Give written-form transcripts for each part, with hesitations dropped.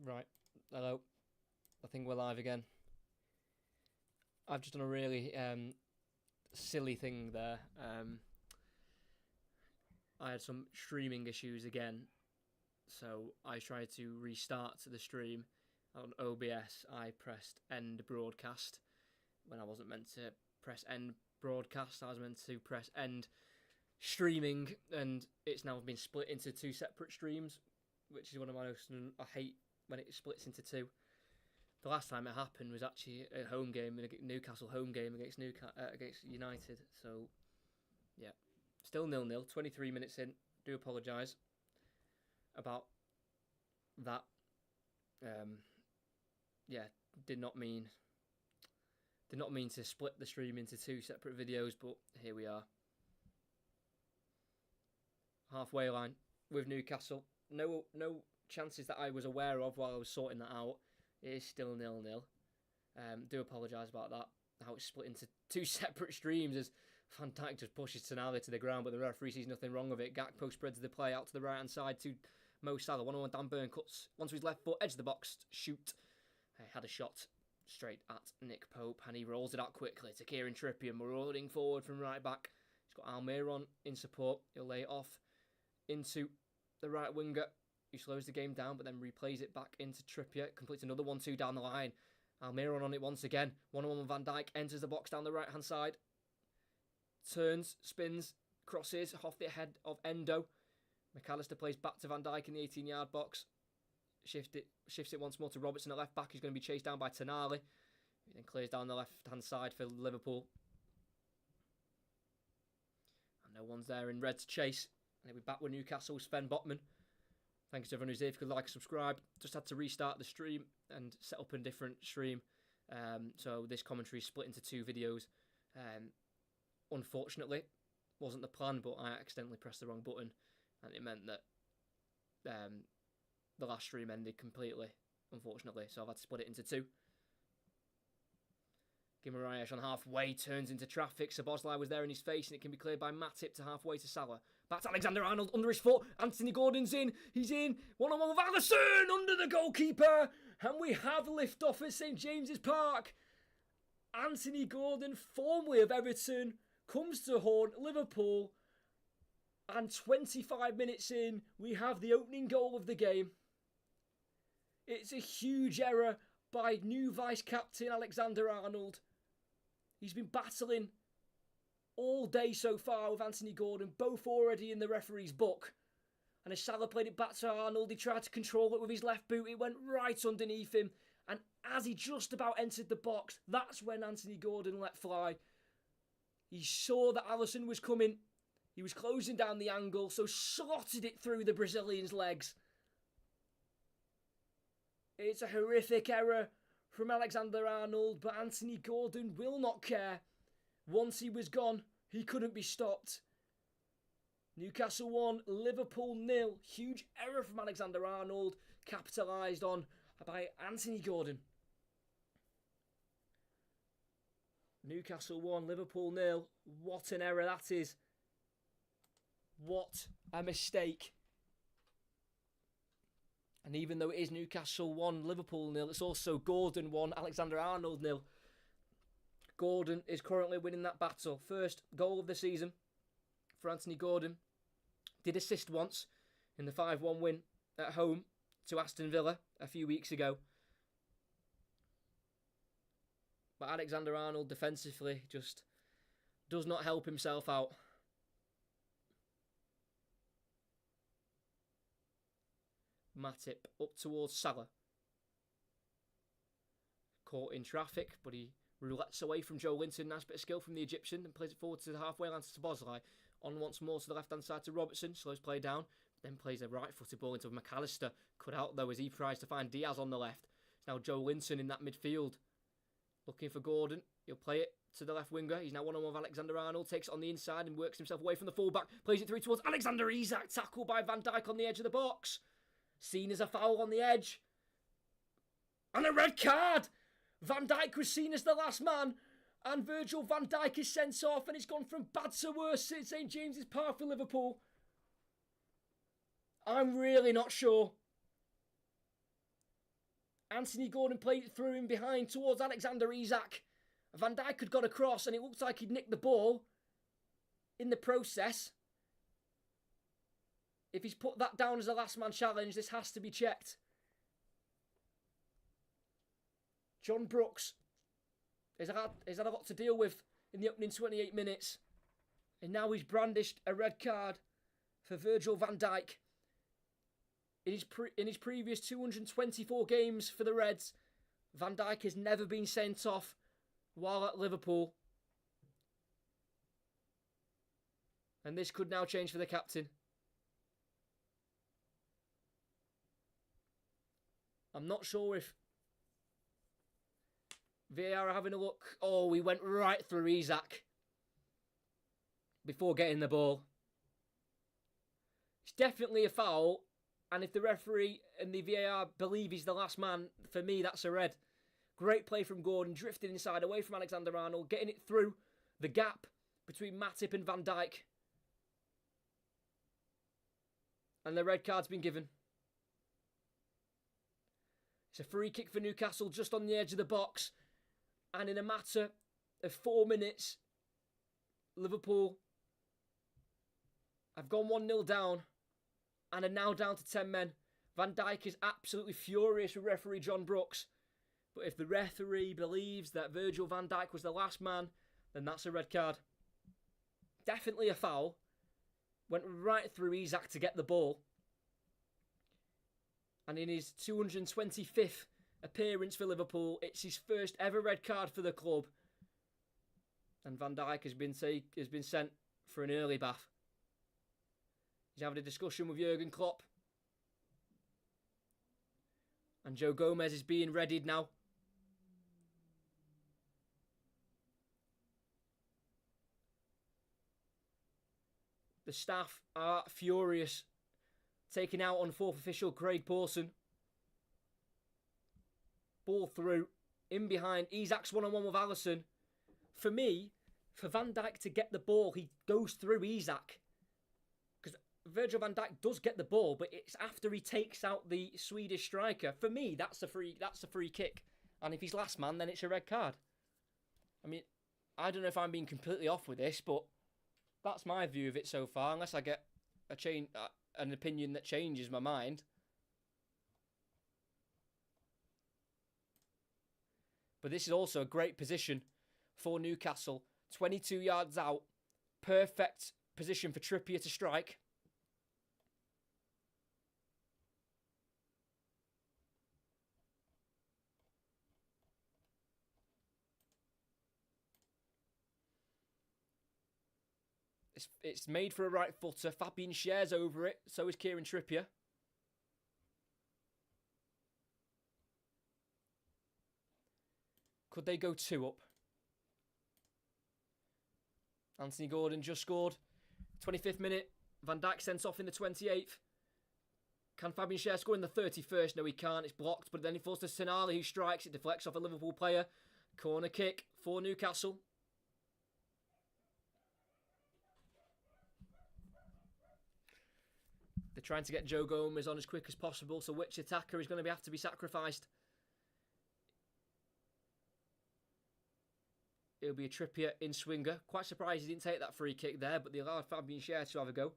Right, hello. I think we're live again. I've just done a really silly thing there. I had some streaming issues again, so I tried to restart the stream on OBS. I pressed end broadcast when I wasn't meant to press end broadcast. I was meant to press end streaming, and it's now been split into two separate streams, which is one of my most... I hate when it splits into two. The last time it happened was actually a home game, a Newcastle home game against against United. So, yeah, still 0-0. 23 minutes in. Do apologise about that. Yeah, did not mean to split the stream into two separate videos, but here we are. Halfway line with Newcastle. No chances that I was aware of while I was sorting that out. It is still 0-0. Do apologise about that. How it's split into two separate streams as Van Dijk just pushes Tonali to the ground, but the referee sees nothing wrong with it. Gakpo spreads the play out to the right-hand side to Mo Salah. 1-on-1 Dan Burn cuts onto his left foot, edge of the box, shoot. Had a shot straight at Nick Pope, and he rolls it out quickly to Kieran Trippier, marauding forward from right back. He's got Almiron in support. He'll lay it off into the right winger, who slows the game down, but then replays it back into Trippier. Completes another 1-2 down the line. Almiron on it once again. 1-on-1 with Van Dijk. Enters the box down the right-hand side. Turns, spins, crosses off the head of Endo. McAllister plays back to Van Dijk in the 18-yard box. Shifts it once more to Robertson at left back. He's going to be chased down by Tonali. He then clears down the left-hand side for Liverpool. And no one's there in red to chase. And he'll be back with Newcastle, Sven Botman. Thanks to everyone who's here. If you could like and subscribe. Just had to restart the stream and set up a different stream. So this commentary is split into two videos. Unfortunately, wasn't the plan, but I accidentally pressed the wrong button. And it meant that the last stream ended completely, unfortunately. So I've had to split it into two. Guimaraes on halfway, turns into traffic. Szoboszlai was there in his face, and it can be cleared by Matip to halfway to Salah. Back to Alexander-Arnold, under his foot. Anthony Gordon's in. He's in. 1-on-1 with Alisson, under the goalkeeper. And we have lift-off at St James's Park. Anthony Gordon, formerly of Everton, comes to haunt Liverpool. And 25 minutes in, we have the opening goal of the game. It's a huge error by new vice-captain Alexander-Arnold. He's been battling all day so far with Anthony Gordon, both already in the referee's book. And as Salah played it back to Arnold, he tried to control it with his left boot. It went right underneath him. And as he just about entered the box, that's when Anthony Gordon let fly. He saw that Alisson was coming. He was closing down the angle, so slotted it through the Brazilian's legs. It's a horrific error from Alexander-Arnold, but Anthony Gordon will not care. Once he was gone, he couldn't be stopped. Newcastle 1, Liverpool 0. Huge error from Alexander-Arnold, capitalised on by Anthony Gordon. Newcastle 1, Liverpool 0. What an error that is. What a mistake. And even though it is Newcastle 1, Liverpool 0, it's also Gordon 1, Alexander-Arnold 0. Gordon is currently winning that battle. First goal of the season for Anthony Gordon. Did assist once in the 5-1 win at home to Aston Villa a few weeks ago. But Alexander-Arnold defensively just does not help himself out. Matip up towards Salah. Caught in traffic, but he roulettes away from Joe Linton. Nice bit of skill from the Egyptian and plays it forward to the halfway line to Szoboszlai. On once more to the left-hand side to Robertson. Slows play down. Then plays a right-footed ball into McAllister. Cut out though as he tries to find Diaz on the left. It's now Joe Linton in that midfield. Looking for Gordon. He'll play it to the left winger. He's now 1-on-1 with Alexander-Arnold. Takes it on the inside and works himself away from the fullback. Plays it through towards Alexander Isak. Tackled by Van Dijk on the edge of the box. Seen as a foul on the edge. And a red card! Van Dijk was seen as the last man. And Virgil van Dijk is sent off. And it's gone from bad to worse at St James's Park for Liverpool. I'm really not sure. Anthony Gordon played it through in behind towards Alexander Isak. Van Dijk had got across and it looked like he'd nicked the ball in the process. If he's put that down as a last man challenge, this has to be checked. John Brooks has had a lot to deal with in the opening 28 minutes. And now he's brandished a red card for Virgil van Dijk. In his previous 224 games for the Reds, Van Dijk has never been sent off while at Liverpool. And this could now change for the captain. I'm not sure if VAR are having a look. Oh, he went right through Isak before getting the ball. It's definitely a foul. And if the referee and the VAR believe he's the last man, for me, that's a red. Great play from Gordon, drifting inside, away from Alexander-Arnold, getting it through the gap between Matip and Van Dijk. And the red card's been given. It's a free kick for Newcastle just on the edge of the box. And in a matter of 4 minutes, Liverpool have gone 1-0 down and are now down to 10 men. Van Dijk is absolutely furious with referee John Brooks. But if the referee believes that Virgil van Dijk was the last man, then that's a red card. Definitely a foul. Went right through Isak to get the ball. And in his 225th appearance for Liverpool, it's his first ever red card for the club. And Van Dijk has been sent for an early bath. He's having a discussion with Jurgen Klopp. And Joe Gomez is being readied now. The staff are furious. Taking out on fourth official Craig Pawson. Ball through. In behind. Isak's one-on-one with Alisson. For me, for Van Dijk to get the ball, he goes through Isak. Because Virgil van Dijk does get the ball, but it's after he takes out the Swedish striker. For me, that's a free kick. And if he's last man, then it's a red card. I mean, I don't know if I'm being completely off with this, but that's my view of it so far, unless I get an opinion that changes my mind. But this is also a great position for Newcastle. 22 yards out. Perfect position for Trippier to strike. It's made for a right footer. Fabian shares over it. So is Kieran Trippier. Could they go 2 up? Anthony Gordon just scored. 25th minute. Van Dijk sent off in the 28th. Can Fabian Schär score in the 31st? No, he can't. It's blocked. But then he falls to Sonali, who strikes. It deflects off a Liverpool player. Corner kick for Newcastle. They're trying to get Joe Gomez on as quick as possible. So which attacker is going to have to be sacrificed? It'll be a Trippier in swinger. Quite surprised he didn't take that free kick there, but they allowed Fabian Schär to have a go.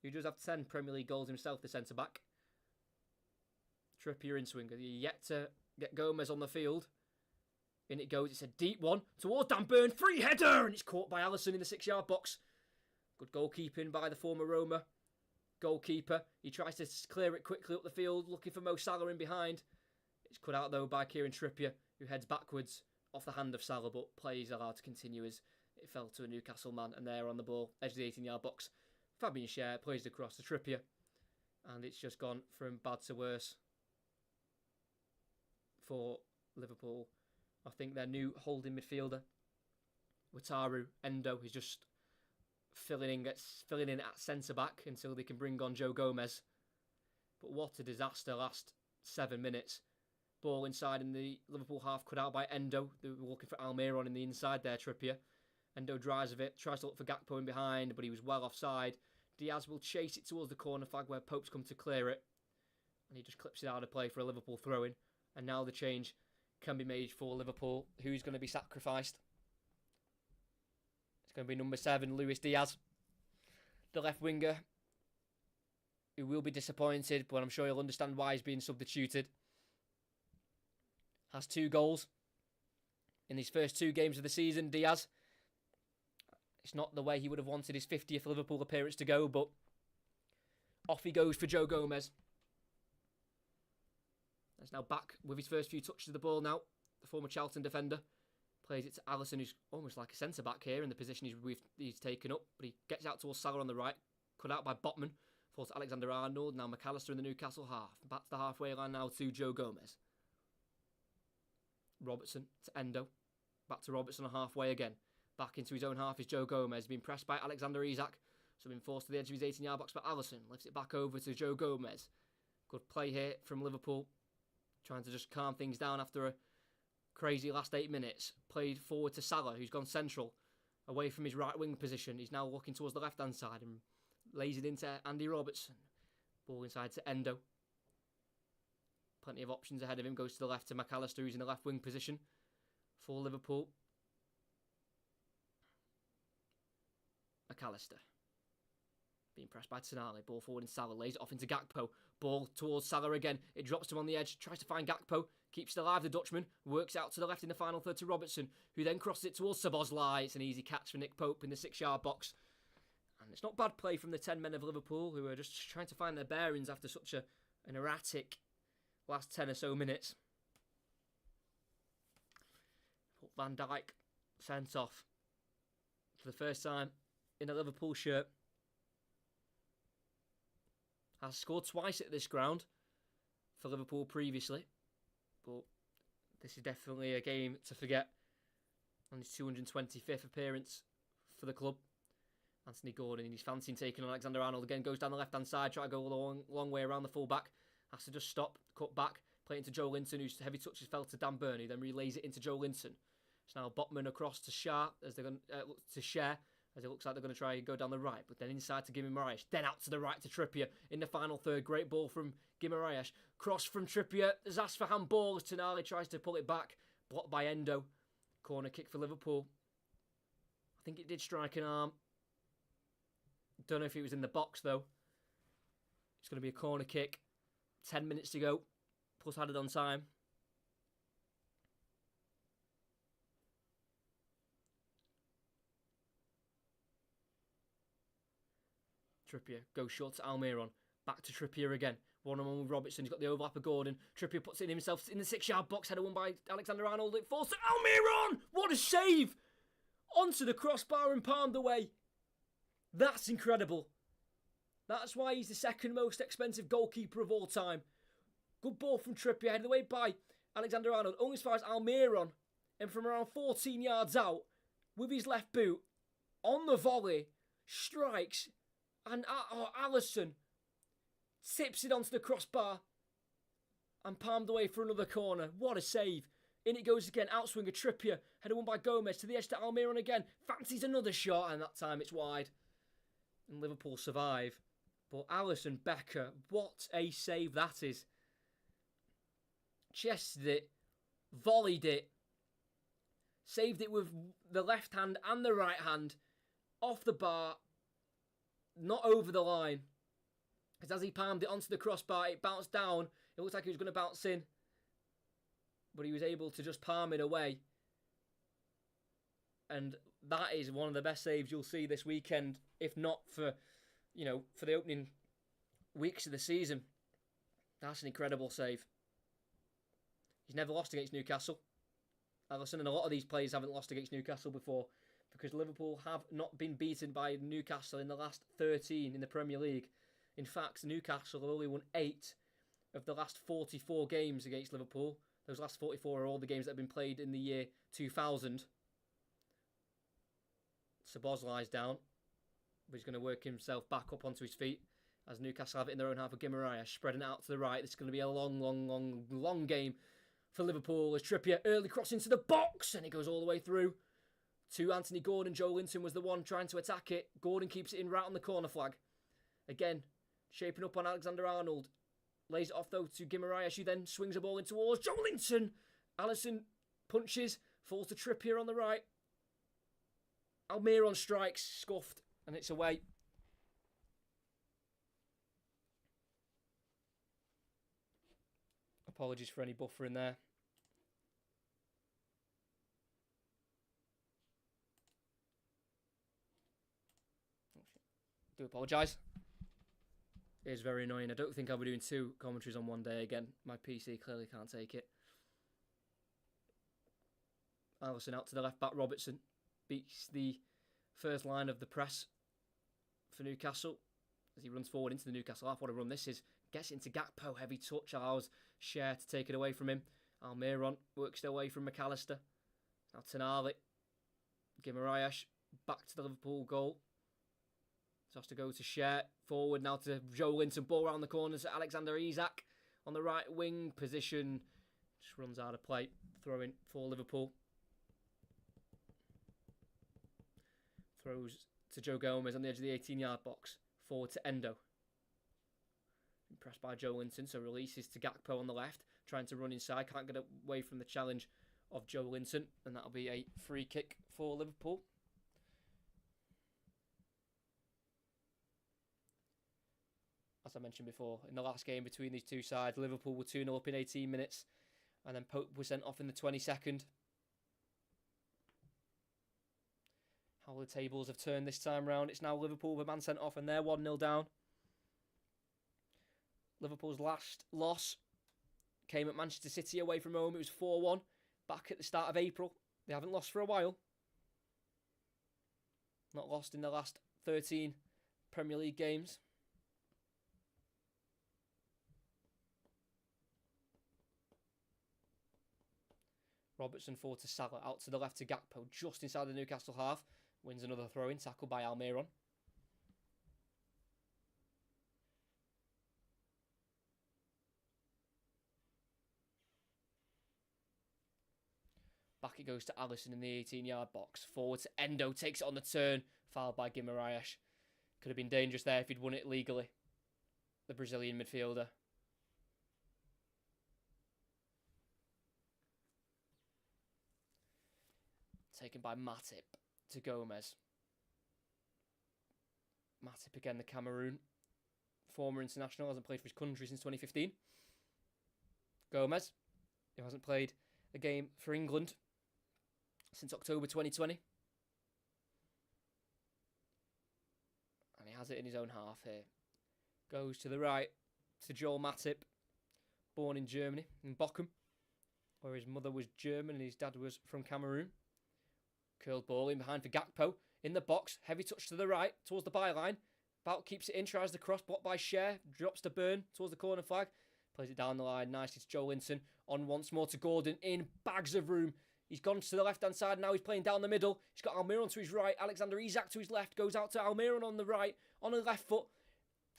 He does have 10 Premier League goals himself, the centre-back. Trippier in swinger. You're yet to get Gomez on the field. In it goes. It's a deep one towards Dan Burn. Free header! And it's caught by Alisson in the 6-yard box. Good goalkeeping by the former Roma goalkeeper. He tries to clear it quickly up the field, looking for Mo Salah in behind. It's cut out, though, by Kieran Trippier, who heads backwards off the hand of Salah, but play is allowed to continue as it fell to a Newcastle man, and they're on the ball, edge of the 18-yard box. Fabian Schär plays across to Trippier, and it's just gone from bad to worse for Liverpool. I think their new holding midfielder, Wataru Endo, is just filling in at centre-back until they can bring on Joe Gomez. But what a disaster last 7 minutes. Ball inside in the Liverpool half, cut out by Endo. They were looking for Almiron in the inside there, Trippier. Endo drives of it, tries to look for Gakpo in behind, but he was well offside. Diaz will chase it towards the corner flag where Pope's come to clear it. And he just clips it out of play for a Liverpool throw-in. And now the change can be made for Liverpool. Who's going to be sacrificed? It's going to be number 7, Luis Diaz. The left winger, who will be disappointed, but I'm sure he'll understand why he's being substituted. Has 2 goals in his first 2 games of the season, Diaz. It's not the way he would have wanted his 50th Liverpool appearance to go, but off he goes for Joe Gomez. He's now back with his first few touches of the ball now. The former Charlton defender plays it to Alisson, who's almost like a centre-back here in the position he's taken up. But he gets out towards Salah on the right, cut out by Botman. Falls to Alexander-Arnold. Now McAllister in the Newcastle half. Back to the halfway line now to Joe Gomez. Robertson to Endo. Back to Robertson on halfway again. Back into his own half is Joe Gomez. Being pressed by Alexander Isak. So being forced to the edge of his 18-yard box by Alisson. Lifts it back over to Joe Gomez. Good play here from Liverpool. Trying to just calm things down after a crazy last 8 minutes. Played forward to Salah, who's gone central. Away from his right wing position. He's now looking towards the left-hand side and lays it into Andy Robertson. Ball inside to Endo. Plenty of options ahead of him. Goes to the left to McAllister, who's in the left wing position for Liverpool. McAllister. Being pressed by Tonali. Ball forward in Salah. Lays it off into Gakpo. Ball towards Salah again. It drops to him on the edge. Tries to find Gakpo. Keeps it alive, the Dutchman. Works out to the left in the final third to Robertson, who then crosses it towards Szoboszlai. It's an easy catch for Nick Pope in the 6-yard box. And it's not bad play from the 10 men of Liverpool, who are just trying to find their bearings after such an erratic last 10 or so minutes. Van Dijk sent off for the first time in a Liverpool shirt. Has scored twice at this ground for Liverpool previously. But this is definitely a game to forget. On his 225th appearance for the club. Anthony Gordon in his fancy taking on Alexander-Arnold again. Goes down the left-hand side. Try to go a long way around the full-back. Has to just stop, cut back. Play it into Joe Linton, whose heavy touches fell to Dan Burney. Then relays it into Joe Linton. It's now Botman across to Shah as they're going to share. As it looks like they're going to try and go down the right. But then inside to Guimaraes. Then out to the right to Trippier. In the final third. Great ball from Guimaraes. Cross from Trippier. There's asked for handball as Tonali tries to pull it back. Blocked by Endo. Corner kick for Liverpool. I think it did strike an arm. Don't know if it was in the box though. It's going to be a corner kick. 10 minutes to go. Plus added on time. Trippier goes short to Almiron. Back to Trippier again. One-on-one with Robertson. He's got the overlap of Gordon. Trippier puts it in himself in the 6-yard box. Header won by Alexander-Arnold. It falls to Almiron! What a save! Onto the crossbar and palmed away. That's incredible. That's why he's the second most expensive goalkeeper of all time. Good ball from Trippier. Headed away by Alexander-Arnold. Only as far as Almiron. And from around 14 yards out, with his left boot, on the volley, strikes... And Alisson tips it onto the crossbar and palmed away for another corner. What a save. In it goes again. Outswinger Trippier. Header won by Gomez to the edge to Almiron again. Fancies another shot and that time it's wide. And Liverpool survive. But Alisson Becker, what a save that is. Chested it. Volleyed it. Saved it with the left hand and the right hand. Off the bar. Not over the line. Because as he palmed it onto the crossbar, it bounced down. It looked like he was going to bounce in. But he was able to just palm it away. And that is one of the best saves you'll see this weekend. If not for, for the opening weeks of the season. That's an incredible save. He's never lost against Newcastle. Alisson and a lot of these players haven't lost against Newcastle before. Because Liverpool have not been beaten by Newcastle in the last 13 in the Premier League. In fact, Newcastle have only won 8 of the last 44 games against Liverpool. Those last 44 are all the games that have been played in the year 2000. Szoboszlai's down. But he's going to work himself back up onto his feet. As Newcastle have it in their own half of Guimaraes. Spreading it out to the right. This is going to be a long game for Liverpool. As Trippier early cross into the box. And it goes all the way through. To Anthony Gordon. Joe Linton was the one trying to attack it. Gordon keeps it in right on the corner flag. Again, shaping up on Alexander-Arnold. Lays it off, though, to Guimaraes, who then swings the ball in towards Joelinton. Alisson punches, falls to Trippier on the right. Almiron strikes, scuffed, and it's away. Apologies for any buffer in there. Do apologise. It is very annoying. I don't think I'll be doing 2 commentaries on one day again. My PC clearly can't take it. Alisson out to the left back. Robertson beats the first line of the press for Newcastle as he runs forward into the Newcastle half. What a run this is. Gets into Gakpo. Heavy touch. Allows Cher to take it away from him. Almiron works their way from McAllister. Now Tonali. Guimaraes back to the Liverpool goal. So has to go to Cher. Forward now to Joelinton. Ball around the corner to Alexander Isak on the right wing position. Just runs out of play. Throw in for Liverpool. Throws to Joe Gomez on the edge of the 18-yard box. Forward to Endo. Impressed by Joelinton, so releases to Gakpo on the left. Trying to run inside. Can't get away from the challenge of Joelinton. And that'll be a free kick for Liverpool. As I mentioned before, in the last game between these two sides, Liverpool were 2-0 up in 18 minutes. And then Pope was sent off in the 22nd. How the tables have turned this time round. It's now Liverpool with a man sent off and they're 1-0 down. Liverpool's last loss came at Manchester City away from home. It was 4-1 back at the start of April. They haven't lost for a while. Not lost in the last 13 Premier League games. Robertson forward to Salah, out to the left to Gakpo, just inside the Newcastle half. Wins another throw-in, tackled by Almiron. Back it goes to Alisson in the 18-yard box. Forward to Endo, takes it on the turn, fouled by Guimaraes. Could have been dangerous there if he'd won it legally. The Brazilian midfielder. Taken by Matip to Gomez. Matip again, the Cameroon. Former international, hasn't played for his country since 2015. Gomez, who hasn't played a game for England since October 2020. And he has it in his own half here. Goes to the right to Joel Matip, born in Germany, in Bochum, where his mother was German and his dad was from Cameroon. Curled ball in behind for Gakpo. In the box. Heavy touch to the right. Towards the byline. Bout keeps it in. Tries the cross. Blocked by Cher. Drops to Burn. Towards the corner flag. Plays it down the line. Nicely to Joelinton. On once more to Gordon. In. Bags of room. He's gone to the left-hand side. Now he's playing down the middle. He's got Almiron to his right. Alexander Isak to his left. Goes out to Almiron on the right. On the left foot.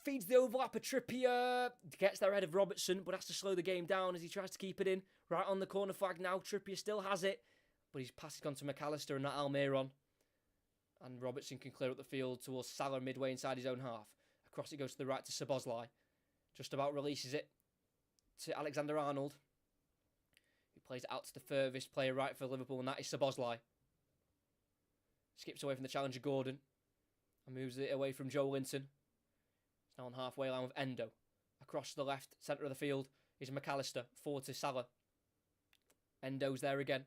Feeds the overlap of Trippier. Gets there ahead of Robertson. But has to slow the game down as he tries to keep it in. Right on the corner flag now. Trippier still has it. But his pass has gone to McAllister and not Almiron. And Robertson can clear up the field towards Salah midway inside his own half. Across it goes to the right to Szoboszlai. Just about releases it to Alexander-Arnold, who plays it out to the furthest player right for Liverpool, and that is Szoboszlai. Skips away from the challenger Gordon and moves it away from Joelinton. It's now on halfway line with Endo. Across to the left, centre of the field, is McAllister. Forward to Salah. Endo's there again.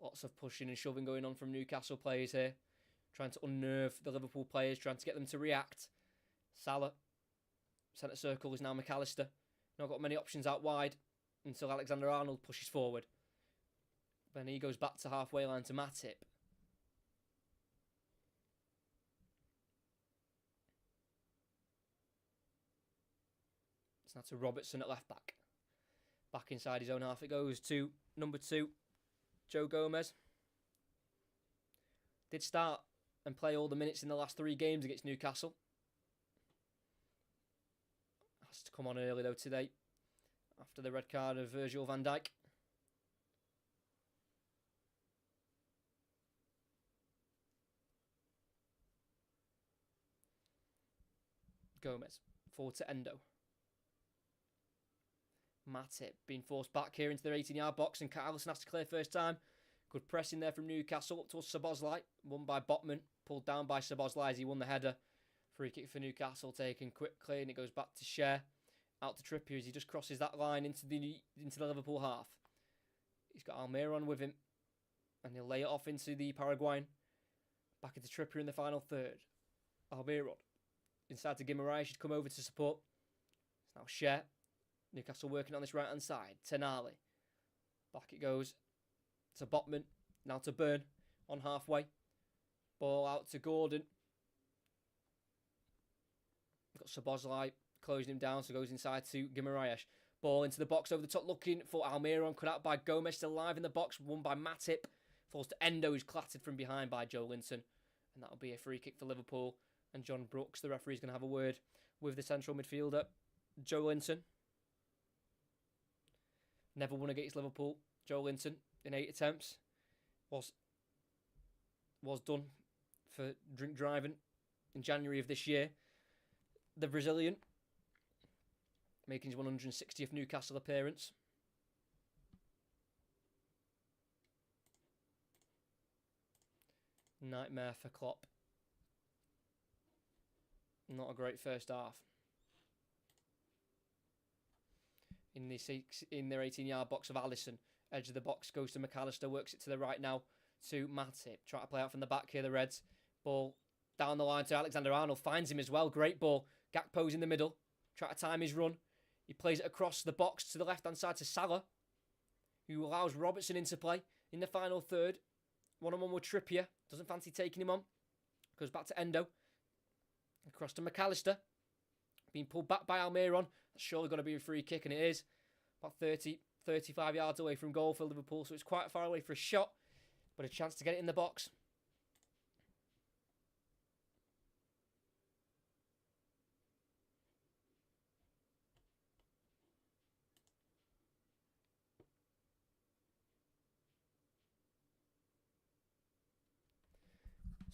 Lots of pushing and shoving going on from Newcastle players here. Trying to unnerve the Liverpool players, trying to get them to react. Salah. Centre circle is now McAllister. Not got many options out wide until Alexander-Arnold pushes forward. Then he goes back to halfway line to Matip. It's now to Robertson at left back. Back inside his own half it goes to number 2. Joe Gomez did start and play all the minutes in the last 3 games against Newcastle. Has to come on early though today after the red card of Virgil van Dijk. Gomez Forward to Endo. Matip being forced back here into their 18-yard box, and Alisson has to clear first time. Good pressing there from Newcastle up towards Szoboszlai. Won by Botman. Pulled down by Szoboszlai as he won the header. Free kick for Newcastle taken quickly, and it goes back to Cher. Out to Trippier as he just crosses that line into the Liverpool half. He's got Almiron with him, and he'll lay it off into the Paraguayan. Back into Trippier in the final third. Almiron inside to Guimaraes. Should come over to support. It's now Cher. Newcastle working on this right-hand side. Tenali. Back it goes to Botman. Now to Burn on halfway. Ball out to Gordon. Got Szoboszlai closing him down, so goes inside to Guimaraes. Ball into the box over the top, looking for Almiron. Cut out by Gomez, still alive in the box. Won by Matip. Falls to Endo, who's clattered from behind by Joe Linton. And that'll be a free kick for Liverpool. And John Brooks, the referee's going to have a word with the central midfielder, Joe Linton. Never won against Liverpool. Joe Linton, in 8 attempts, was done for drink driving in January of this year. The Brazilian, making his 160th Newcastle appearance. Nightmare for Klopp. Not a great first half. In their 18-yard box of Alisson. Edge of the box goes to McAllister. Works it to the right now to Matip. Try to play out from the back here, the Reds. Ball down the line to Alexander-Arnold. Finds him as well. Great ball. Gakpo's in the middle. Try to time his run. He plays it across the box to the left-hand side to Salah, who allows Robertson into play in the final third. One-on-one with Trippier. Doesn't fancy taking him on. Goes back to Endo. Across to McAllister. Being pulled back by Almiron. That's surely going to be a free kick, and it is. About 35 yards away from goal for Liverpool, so it's quite far away for a shot, but a chance to get it in the box.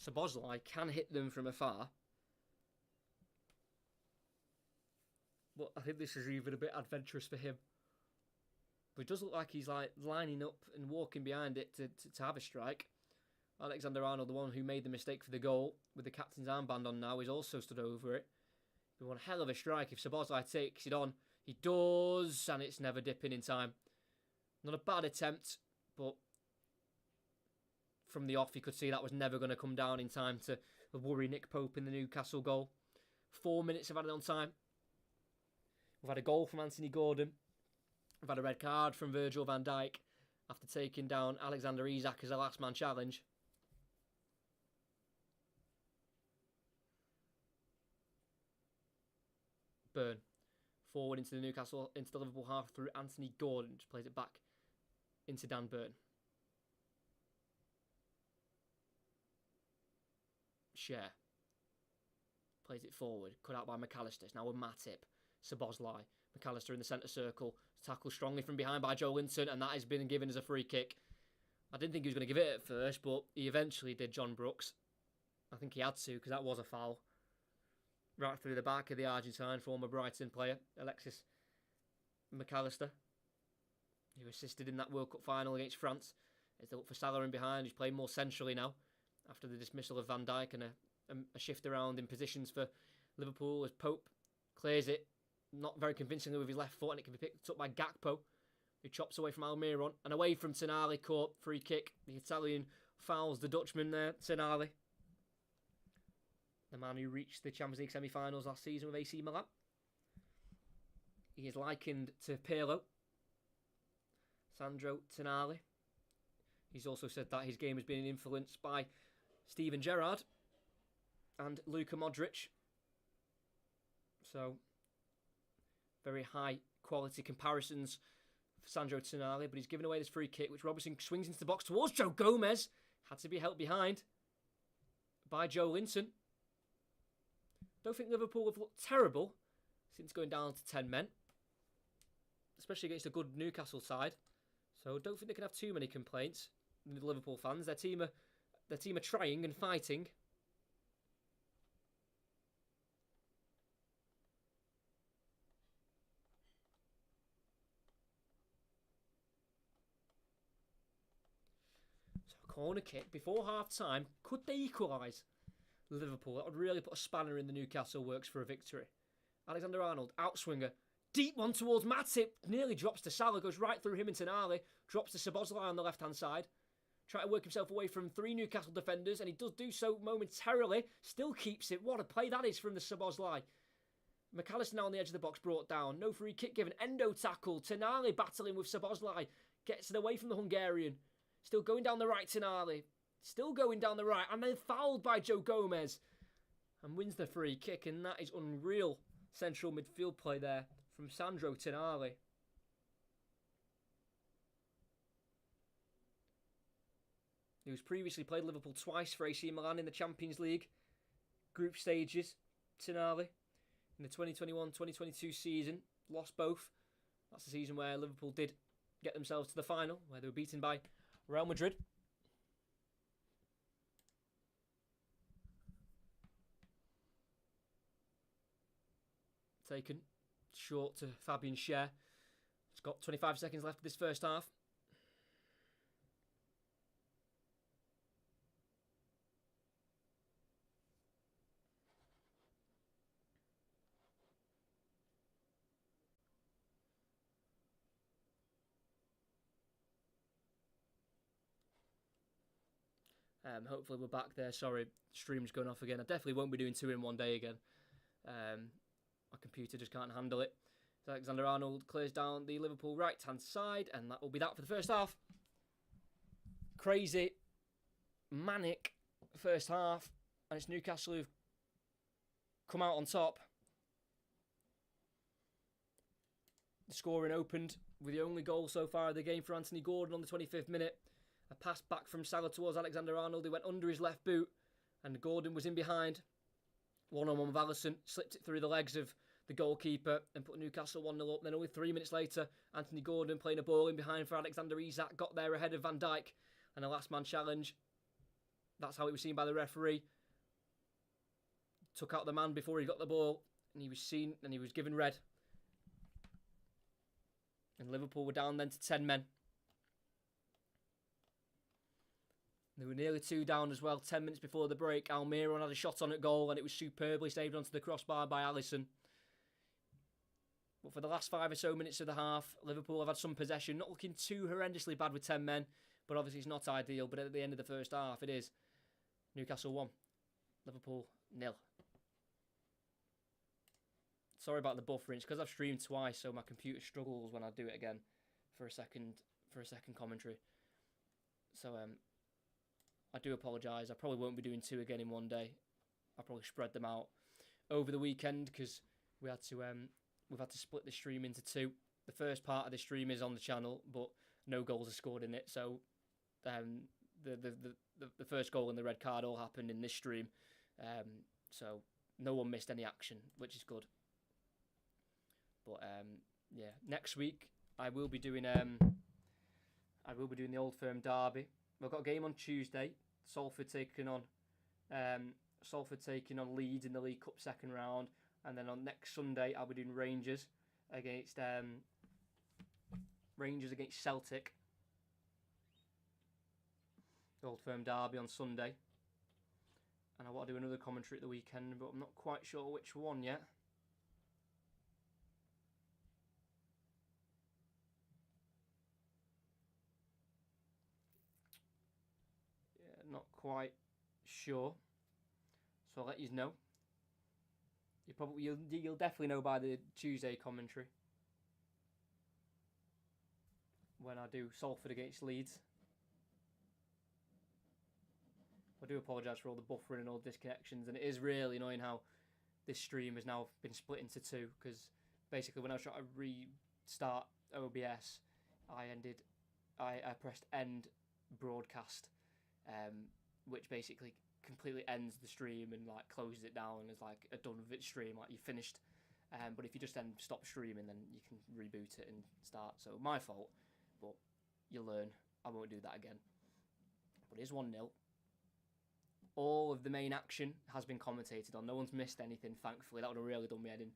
Szoboszlai can hit them from afar, but I think this is even a bit adventurous for him. But it does look like he's lining up and walking behind it to have a strike. Alexander-Arnold, the one who made the mistake for the goal, with the captain's armband on now, is also stood over it. Be one hell of a strike if Szoboszlai takes it on. He does, and it's never dipping in time. Not a bad attempt, but from the off you could see that was never going to come down in time to worry Nick Pope in the Newcastle goal. 4 minutes of added on time. We've had a goal from Anthony Gordon. We've had a red card from Virgil van Dijk after taking down Alexander Isak as a last man challenge. Burn. Forward into the Liverpool half through Anthony Gordon. Just plays it back into Dan Burn. Cher. Plays it forward. Cut out by McAllister. It's now with Matip. Szoboszlai. McAllister in the centre circle. Tackled strongly from behind by Joe Linton, and that has been given as a free kick. I didn't think he was going to give it at first, but he eventually did, John Brooks. I think he had to, because that was a foul. Right through the back of the Argentine, former Brighton player, Alexis McAllister, who assisted in that World Cup final against France. As they look for Salah in behind, who's playing more centrally now, after the dismissal of Van Dijk and a shift around in positions for Liverpool as Pope clears it. Not very convincingly with his left foot, and it can be picked up by Gakpo, who chops away from Almiron and away from Tenali. Caught free kick. The Italian fouls the Dutchman there, Tenali, the man who reached the Champions League semi-finals last season with AC Milan. He is likened to Pirlo, Sandro Tonali. He's also said that his game has been influenced by Steven Gerrard and Luka Modric. So, very high quality comparisons for Sandro Tonali, but he's given away this free kick, which Robertson swings into the box towards Joe Gomez. Had to be helped behind by Joe Linton. Don't think Liverpool have looked terrible since going down to 10 men, especially against a good Newcastle side. So don't think they can have too many complaints. The Liverpool fans, their team are trying and fighting. corner kick before half-time. Could they equalise Liverpool? That would really put a spanner in the Newcastle works for a victory. Alexander-Arnold, outswinger. Deep one towards Matip. Nearly drops to Salah. Goes right through him and Tonali. Drops to Szoboszlai on the left-hand side. Trying to work himself away from 3 Newcastle defenders. And he does do so momentarily. Still keeps it. What a play that is from the Szoboszlai. McAllister now on the edge of the box, brought down. No free kick given. Endo tackle. Tonali battling with Szoboszlai. Gets it away from the Hungarian. Still going down the right, Tonali. Still going down the right. And then fouled by Joe Gomez. And wins the free kick. And that is unreal central midfield play there from Sandro Tonali. He was previously played Liverpool twice for AC Milan in the Champions League group stages. Tonali in the 2021-2022 season lost both. That's the season where Liverpool did get themselves to the final, where they were beaten by Real Madrid. Taken short to Fabian Schär. It's got 25 seconds left of this first half. Hopefully we're back there. Sorry, stream's going off again. I definitely won't be doing 2 in one day again. My computer just can't handle it. So Alexander-Arnold clears down the Liverpool right-hand side, and that will be that for the first half. Crazy, manic first half, and it's Newcastle who've come out on top. The scoring opened with the only goal so far of the game for Anthony Gordon on the 25th minute. A pass back from Salah towards Alexander-Arnold. He went under his left boot, and Gordon was in behind. One-on-one with Alisson, slipped it through the legs of the goalkeeper and put Newcastle 1-0 up. Then only 3 minutes later, Anthony Gordon playing a ball in behind for Alexander Isak, got there ahead of Van Dijk, and a last man challenge. That's how it was seen by the referee. Took out the man before he got the ball, and he was seen and he was given red. And Liverpool were down then to 10 men. They were nearly 2 down as well. 10 minutes before the break, Almiron had a shot on at goal, and it was superbly saved onto the crossbar by Alisson. But for the last 5 or so minutes of the half, Liverpool have had some possession. Not looking too horrendously bad with 10 men, but obviously it's not ideal. But at the end of the first half, it is. Newcastle 1, Liverpool 0. Sorry about the buffering. It's because I've streamed twice, so my computer struggles when I do it again for a second commentary. So I do apologise. I probably won't be doing 2 again in one day. I'll probably spread them out over the weekend because we've had to split the stream into 2. The first part of the stream is on the channel, but no goals are scored in it. So the first goal and the red card all happened in this stream. So no one missed any action, which is good. But yeah, next week I will be doing the Old Firm derby. We've got a game on Tuesday. Salford taking on Leeds in the League Cup second round, and then on next Sunday I'll be doing Rangers against Celtic. Old Firm derby on Sunday, and I want to do another commentary at the weekend, but I'm not quite sure which one yet. Not quite sure, so I'll let you know. You'll definitely know by the Tuesday commentary when I do Salford against Leeds. I do apologise for all the buffering and all the disconnections, and it is really annoying how this stream has now been split into 2, because basically when I was trying to restart OBS, I pressed end broadcast, which basically completely ends the stream and like closes it down and is like a done with it stream, like you finished. But if you just then stop streaming, then you can reboot it and start. So my fault, but you learn. I won't do that again. But it is 1-0. All of the main action has been commentated on. No one's missed anything, thankfully. That would have really done me head in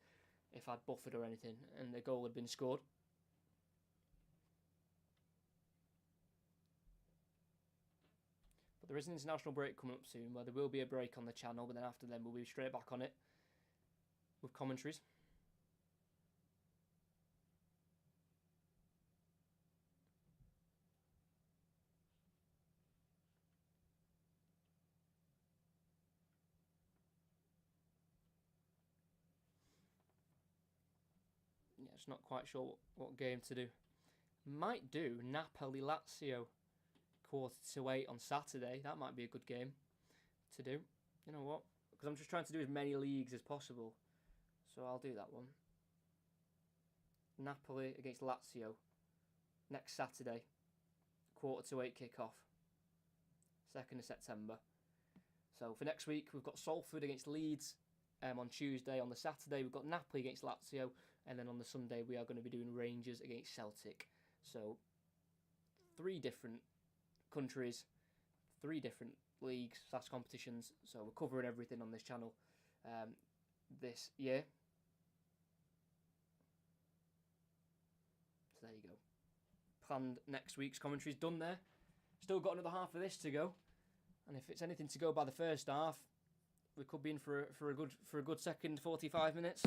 if I'd buffered or anything and the goal had been scored. There is an international break coming up soon where there will be a break on the channel, but then after then we'll be straight back on it with commentaries. Yeah, just not quite sure what game to do. Might do Napoli-Lazio, 7:45 on Saturday. That might be a good game to do. You know what? Because I'm just trying to do as many leagues as possible. So I'll do that one. Napoli against Lazio next Saturday, 7:45 kick-off, 2nd of September. So for next week, we've got Salford against Leeds on Tuesday. On the Saturday, we've got Napoli against Lazio. And then on the Sunday, we are going to be doing Rangers against Celtic. So 3 different countries, 3 different leagues, /competitions. So we're covering everything on this channel this year. So there you go. Planned next week's commentary's done there. Still got another half of this to go. And if it's anything to go by the first half, we could be in for a good second 45 minutes.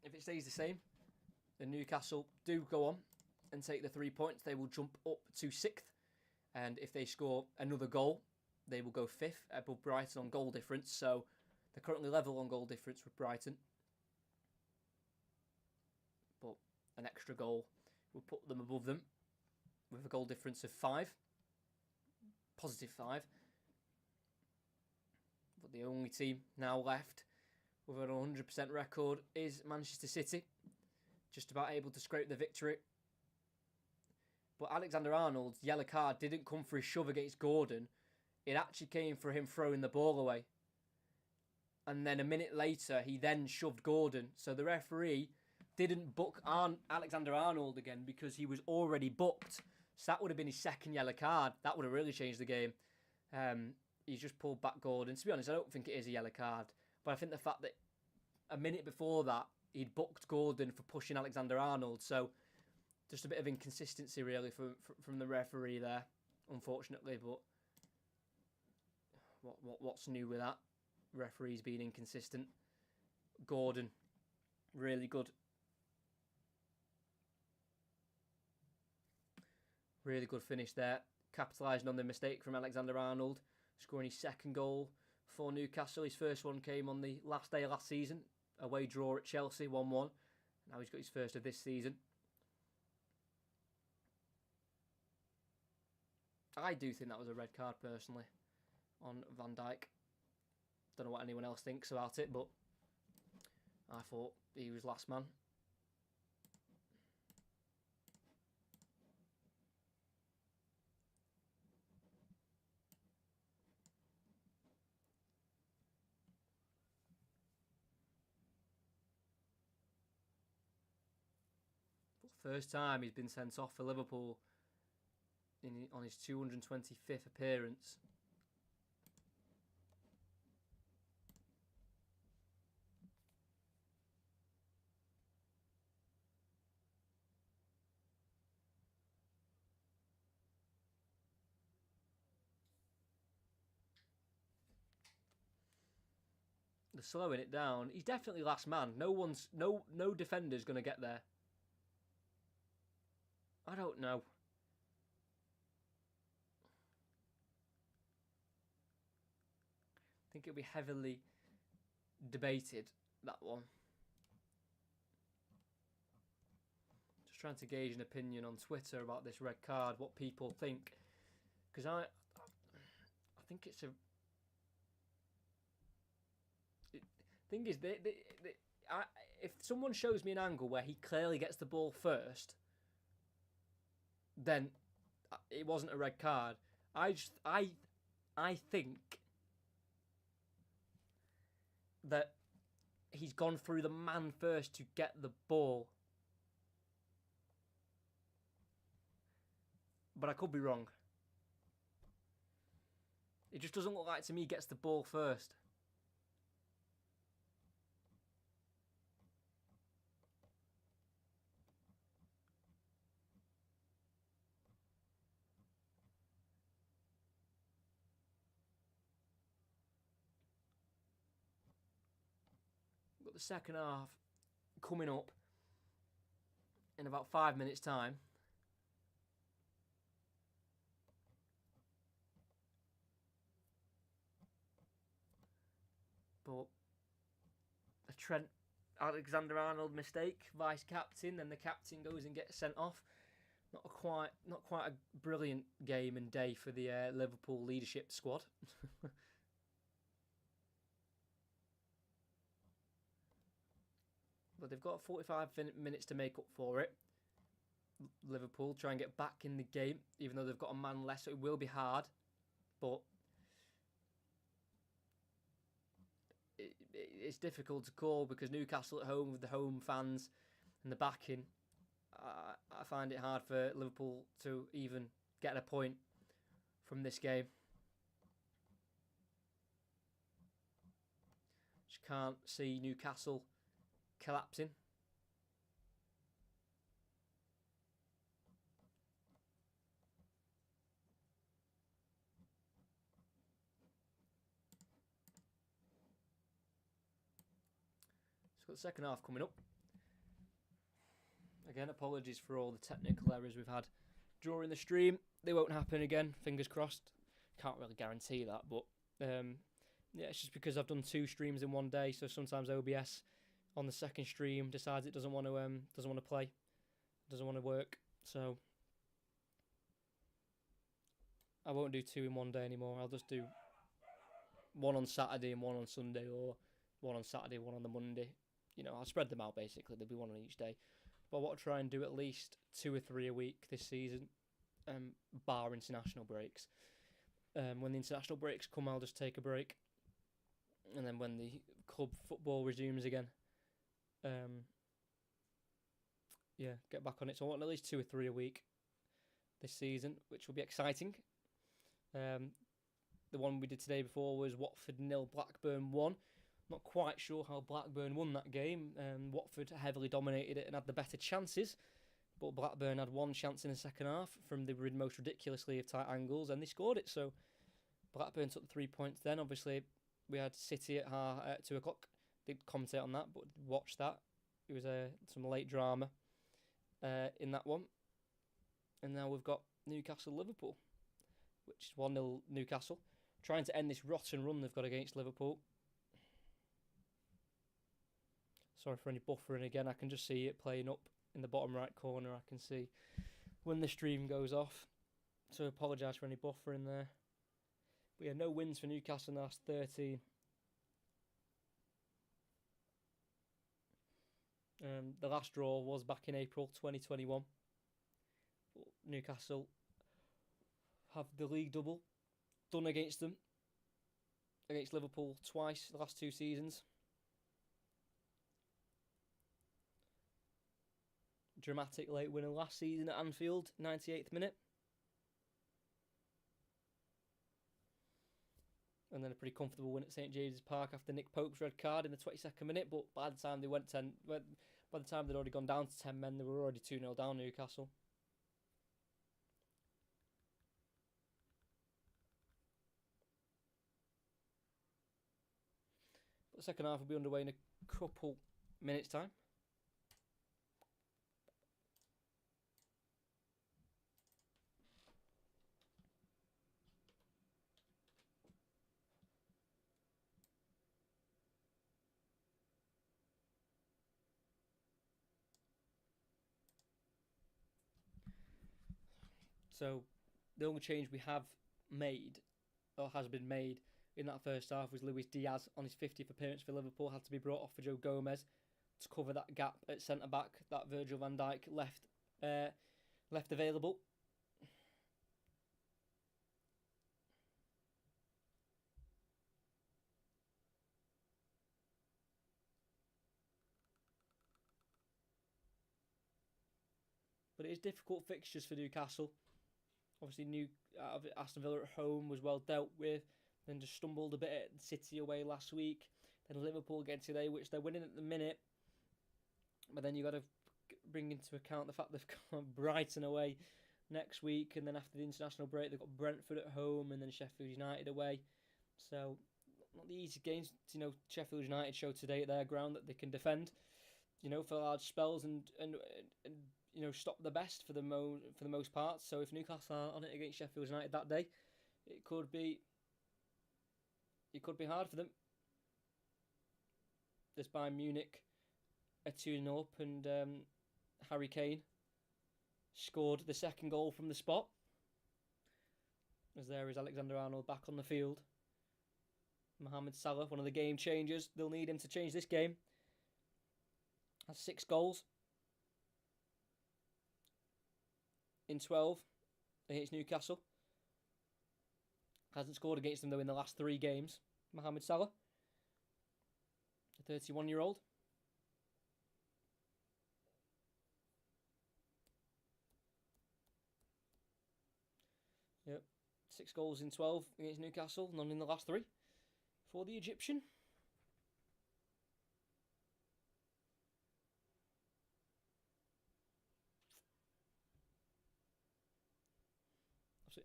If it stays the same, then Newcastle do go on and take the 3 points. They will jump up to 6th. And if they score another goal, they will go 5th above Brighton on goal difference. So they're currently level on goal difference with Brighton. But an extra goal will put them above them with a goal difference of 5. Positive 5. But the only team now left with an 100% record is Manchester City. Just about able to scrape the victory. But Alexander-Arnold's yellow card didn't come for his shove against Gordon. It actually came for him throwing the ball away. And then a minute later, he then shoved Gordon. So the referee didn't book Alexander-Arnold again because he was already booked. So that would have been his second yellow card. That would have really changed the game. He's just pulled back Gordon. To be honest, I don't think it is a yellow card. But I think the fact that a minute before that, he'd booked Gordon for pushing Alexander-Arnold. So just a bit of inconsistency, really, from the referee there, unfortunately. But what's new with that? Referees being inconsistent. Gordon, really good. Really good finish there. Capitalising on the mistake from Alexander-Arnold. Scoring his second goal for Newcastle. His first one came on the last day of last season. Away draw at Chelsea, 1-1. Now he's got his first of this season. I do think that was a red card, personally, on Van Dijk. Don't know what anyone else thinks about it, but I thought he was last man. First time he's been sent off for Liverpool on his 225th appearance. They're slowing it down. He's definitely last man. No defender's going to get there. I don't know. I think it'll be heavily debated, that one. Just trying to gauge an opinion on Twitter about this red card, what people think. Because I think it's a... Thing is, if someone shows me an angle where he clearly gets the ball first, then it wasn't a red card. I think that he's gone through the man first to get the ball. But I could be wrong. It just doesn't look like to me he gets the ball first. Got the second half coming up in about 5 minutes' time. But a Trent Alexander-Arnold mistake, vice captain, then the captain goes and gets sent off. Not quite a brilliant game and day for the Liverpool leadership squad. But they've got 45 minutes to make up for it. Liverpool try and get back in the game, even though they've got a man less, so it will be hard. But it's difficult to call because Newcastle at home with the home fans and the backing, I find it hard for Liverpool to even get a point from this game. Just can't see Newcastle collapsing. So the second half coming up. Again, apologies for all the technical errors we've had during the stream. They won't happen again, fingers crossed. Can't really guarantee that, but yeah, it's just because I've done 2 streams in one day, so sometimes OBS on the second stream decides it doesn't want to play, doesn't want to work. So I won't do 2 in one day anymore. I'll just do one on Saturday and one on Sunday, or one on Saturday, one on the Monday. You know, I'll spread them out basically. There'll be one on each day. But I want to try and do at least 2 or 3 a week this season, bar international breaks. When the international breaks come, I'll just take a break. And then when the club football resumes again, yeah, get back on it. So I want at least 2 or 3 a week this season, which will be exciting. The one we did today before was Watford 0, Blackburn 1. Not quite sure how Blackburn won that game. Watford heavily dominated it and had the better chances, but Blackburn had one chance in the second half from the most ridiculously of tight angles, and they scored it. So Blackburn took the 3 points then. Obviously, we had City at 2 o'clock. Didn't commentate on that, but watch that. It was some late drama in that one. And now we've got Newcastle-Liverpool, which is 1-0 Newcastle. Trying to end this rotten run they've got against Liverpool. Sorry for any buffering again. I can just see it playing up in the bottom right corner. I can see when the stream goes off. So I apologise for any buffering there. But yeah, no wins for Newcastle in the last 13. The last draw was back in April 2021. But Newcastle have the league double done against them. Against Liverpool twice the last 2 seasons. Dramatic late winner last season at Anfield, 98th minute. And then a pretty comfortable win at St James's Park after Nick Pope's red card in the 22nd minute. But by the time by the time they'd already gone down to 10 men, they were already 2-0 down Newcastle. But the second half will be underway in a couple minutes' time. So the only change we have made, or has been made, in that first half was Luis Diaz on his 50th appearance for Liverpool had to be brought off for Joe Gomez to cover that gap at centre-back that Virgil van Dijk left available. But it is difficult fixtures for Newcastle. Obviously, Aston Villa at home was well dealt with. Then just stumbled a bit at City away last week. Then Liverpool again today, which they're winning at the minute. But then you've got to bring into account the fact they've got Brighton away next week. And then after the international break, they've got Brentford at home and then Sheffield United away. So, not the easy games. Sheffield United showed today at their ground that they can defend, for large spells and stop the best for the most part. So if Newcastle are on it against Sheffield United that day, it could be hard for them. There's Bayern Munich are 2-0 up, and Harry Kane scored the second goal from the spot. As there is Alexander-Arnold back on the field. Mohamed Salah, one of the game changers. They'll need him to change this game. Has 6 goals in 12 against Newcastle. Hasn't scored against them though in the last 3 games. Mohamed Salah, a 31-year-old. Yep, 6 goals in 12 against Newcastle, none in the last 3 for the Egyptian.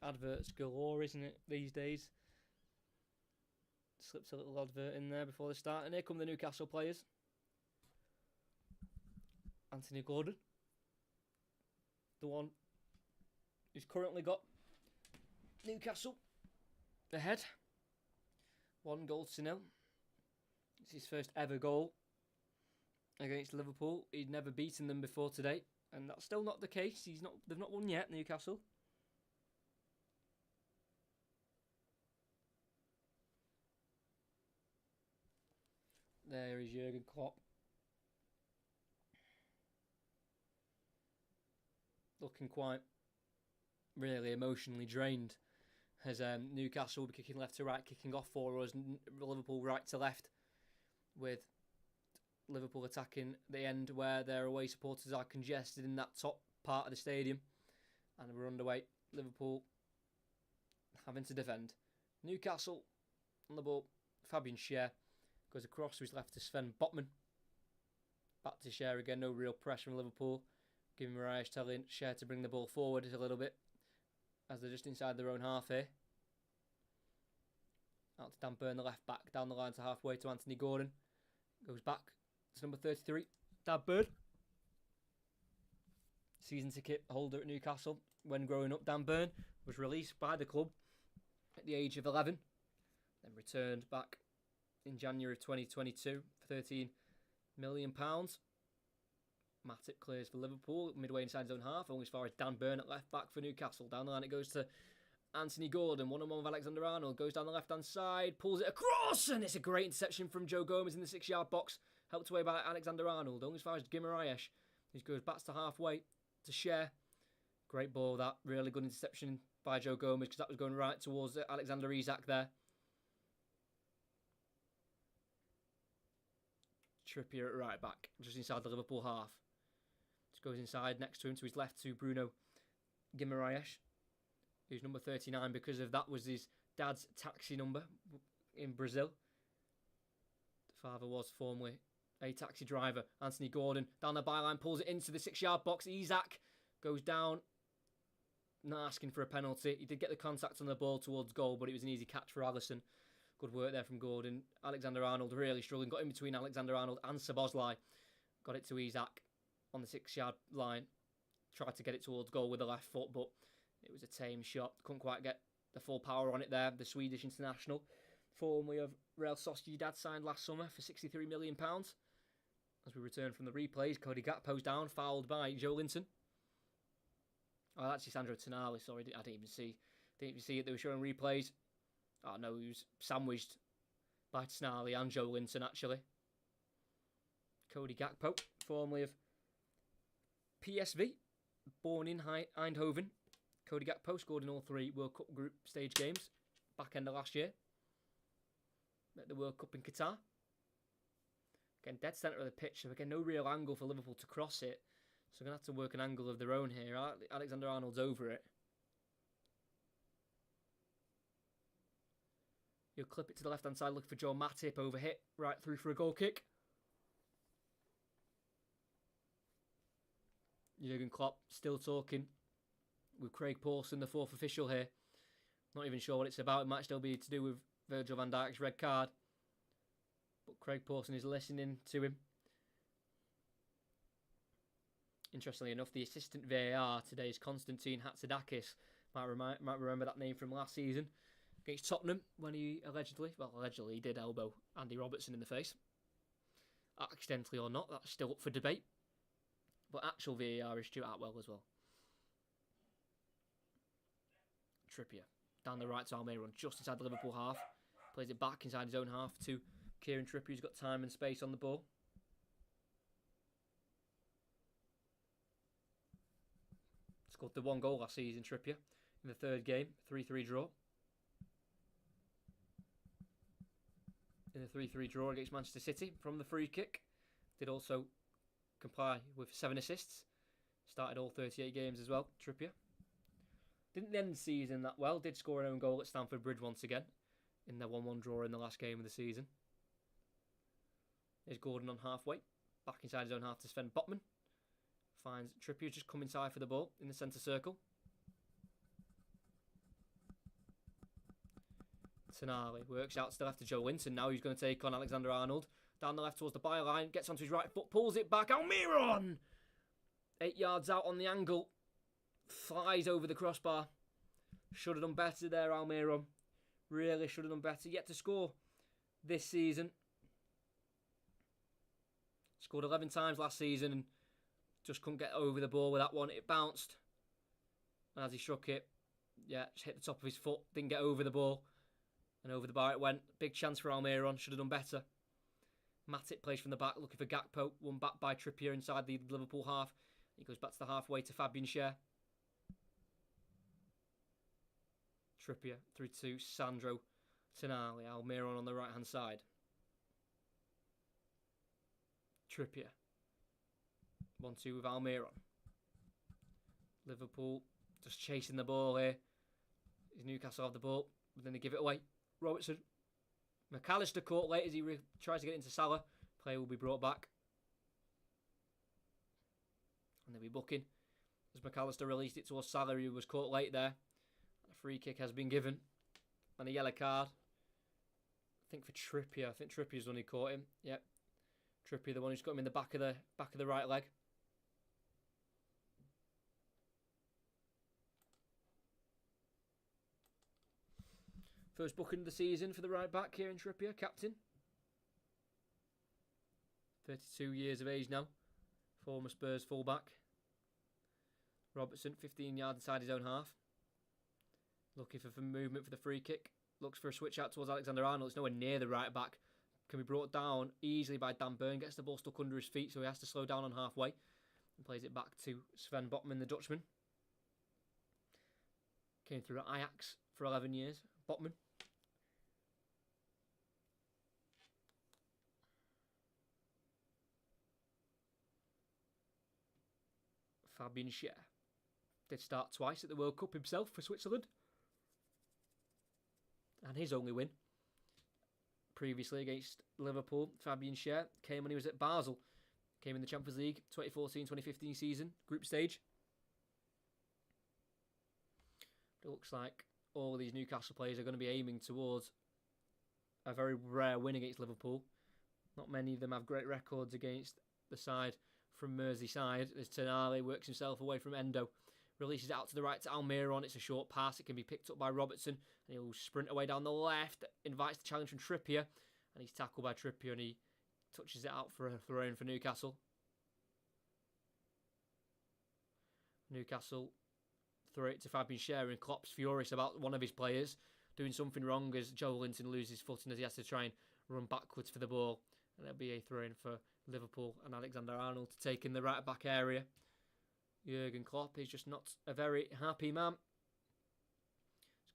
Adverts galore, isn't it, these days? Slipped a little advert in there before the start. And here come the Newcastle players. Anthony Gordon, the one who's currently got Newcastle ahead. 1-0. It's his first ever goal against Liverpool. He'd never beaten them before today, and that's still not the case. They've not won yet, Newcastle. There is Jurgen Klopp. Looking quite really emotionally drained as Newcastle will be kicking left to right, kicking off for us, Liverpool right to left, with Liverpool attacking the end where their away supporters are congested in that top part of the stadium, and we're underway. Liverpool having to defend. Newcastle on the ball. Fabian Schär goes across to his left to Sven Botman. Back to Schär again, no real pressure from Liverpool. Giving Mariah telling Schär to bring the ball forward a little bit as they're just inside their own half here. Out to Dan Burn, the left back, down the line to halfway to Anthony Gordon. Goes back to number 33, Dan Burn. Season ticket holder at Newcastle. When growing up, Dan Burn was released by the club at the age of 11. Then returned back in January of 2022 for £13 million. Matip clears for Liverpool, midway inside his own half, only as far as Dan Burn at left back for Newcastle. Down the line it goes to Anthony Gordon, 1-on-1 with Alexander-Arnold, goes down the left-hand side, pulls it across, and it's a great interception from Joe Gomez in the 6-yard box, helped away by Alexander-Arnold, only as far as Guimaraes, who goes back to halfway to Schär. Great ball, that. Really good interception by Joe Gomez, because that was going right towards Alexander Isak there. Trippier at right back, just inside the Liverpool half. Just goes inside next to him, to his left, to Bruno Guimaraes, who's number 39 because of that was his dad's taxi number in Brazil. The father was formerly a taxi driver. Anthony Gordon down the byline, pulls it into the 6-yard box. Isak goes down, not asking for a penalty. He did get the contact on the ball towards goal, but it was an easy catch for Alisson. Good work there from Gordon. Alexander-Arnold really struggling. Got in between Alexander-Arnold and Szoboszlai. Got it to Isak on the 6-yard line. Tried to get it towards goal with the left foot, but it was a tame shot. Couldn't quite get the full power on it there. The Swedish international, formerly of Real Sociedad, signed last summer for £63 million. As we return from the replays, Cody Gakpo's down, fouled by Joe Linton. Oh, that's Sandro Tonali. Sorry, I didn't even see it. They were showing replays. Oh no, he was sandwiched by Tonali and Joe Linton, actually. Cody Gakpo, formerly of PSV, born in Eindhoven. Cody Gakpo scored in all 3 World Cup group stage games back end of last year. At the World Cup in Qatar. Again, dead centre of the pitch, so again, no real angle for Liverpool to cross it. So they're going to have to work an angle of their own here. Alexander-Arnold's over it. He'll clip it to the left-hand side, looking for Joe Matip, overhit, right through for a goal kick. Jurgen Klopp still talking with Craig Pawson, the fourth official here. Not even sure what it's about. It might still be to do with Virgil van Dijk's red card. But Craig Pawson is listening to him. Interestingly enough, the assistant VAR today is Konstantin Hatzidakis. Might remember that name from last season against Tottenham when he allegedly he did elbow Andy Robertson in the face. Accidentally or not, that's still up for debate. But actual VAR is Stuart Atwell as well. Trippier down the right to Almiron, just inside the Liverpool half. Plays it back inside his own half to Kieran Trippier, who's got time and space on the ball. Scored the one goal last season, Trippier, in the third game, 3-3 draw. In the 3-3 draw against Manchester City from the free kick. Did also comply with 7 assists. Started all 38 games as well, Trippier. Didn't end the season that well. Did score an own goal at Stamford Bridge once again in the 1-1 draw in the last game of the season. There's Gordon on halfway. Back inside his own half to Sven Botman. Finds Trippier just come inside for the ball in the centre circle. Tonali works out to the left to Joe Linton. Now he's going to take on Alexander-Arnold. Down the left towards the byline. Gets onto his right foot. Pulls it back. Almiron! 8 yards out on the angle. Flies over the crossbar. Should have done better there, Almiron. Really should have done better. Yet to score this season. Scored 11 times last season and just couldn't get over the ball with that one. It bounced. And as he struck it, just hit the top of his foot. Didn't get over the ball. And over the bar it went. Big chance for Almiron. Should have done better. Matip plays from the back, looking for Gakpo. Won back by Trippier inside the Liverpool half. He goes back to the halfway to Fabian Schär. Trippier through to Sandro Tonali. Almiron on the right-hand side. Trippier. 1-2 with Almiron. Liverpool just chasing the ball here. Is Newcastle have the ball, but then they give it away. Robertson. McAllister caught late as he tries to get into Salah. Play will be brought back. And they'll be booking. As McAllister released it towards Salah, who was caught late there. A free kick has been given. And a yellow card. I think for Trippier. I think Trippier's the one who caught him. Yep. Trippier, the one who's got him in the back of the right leg. First booking of the season for the right back, Kieran Trippier, captain. 32 years of age now. Former Spurs fullback. Robertson, 15 yards inside his own half. Looking for movement for the free kick. Looks for a switch out towards Alexander-Arnold. It's nowhere near the right back. Can be brought down easily by Dan Burn. Gets the ball stuck under his feet, so he has to slow down on halfway. And plays it back to Sven Botman, the Dutchman. Came through at Ajax for 11 years. Botman. Fabian Schär did start twice at the World Cup himself for Switzerland. And his only win previously against Liverpool, Fabian Schär, came when he was at Basel. Came in the Champions League 2014-2015 season, group stage. It looks like all of these Newcastle players are going to be aiming towards a very rare win against Liverpool. Not many of them have great records against the side from Merseyside, as Tonali works himself away from Endo. Releases it out to the right to Almiron. It's a short pass. It can be picked up by Robertson. And he'll sprint away down the left. Invites the challenge from Trippier. And he's tackled by Trippier and he touches it out for a throw-in for Newcastle. Newcastle throw it to Fabian Schär and Klopp's furious about one of his players doing something wrong as Joe Linton loses footing as he has to try and run backwards for the ball. And it'll be a throw-in for Liverpool and Alexander-Arnold to take in the right-back area. Jurgen Klopp is just not a very happy man.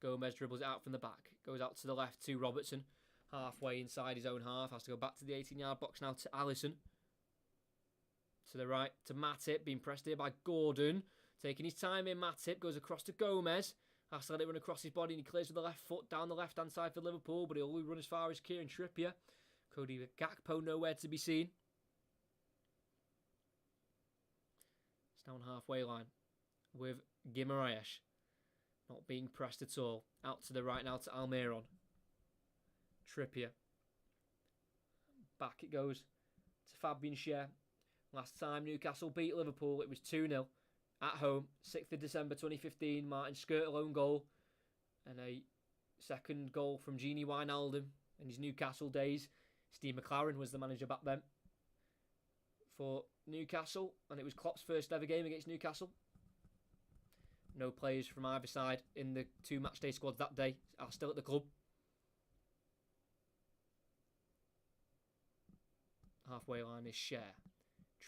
Gomez dribbles it out from the back. Goes out to the left to Robertson. Halfway inside his own half. Has to go back to the 18-yard box now to Alisson. To the right to Matip. Being pressed here by Gordon. Taking his time in. Matip goes across to Gomez. Has to let it run across his body and he clears with the left foot down the left-hand side for Liverpool, but he'll only run as far as Kieran Trippier. Cody Gakpo nowhere to be seen. It's down halfway line with Guimaraes not being pressed at all. Out to the right now to Almiron. Trippier. Back it goes to Fabian Schär. Last time Newcastle beat Liverpool, it was 2-0 at home. 6th of December 2015. Martin Skirtle own goal. And a second goal from Gini Wijnaldum in his Newcastle days. Steve McLaren was the manager back then for Newcastle. And it was Klopp's first ever game against Newcastle. No players from either side in the 2 matchday squads that day are still at the club. Halfway line is Schär.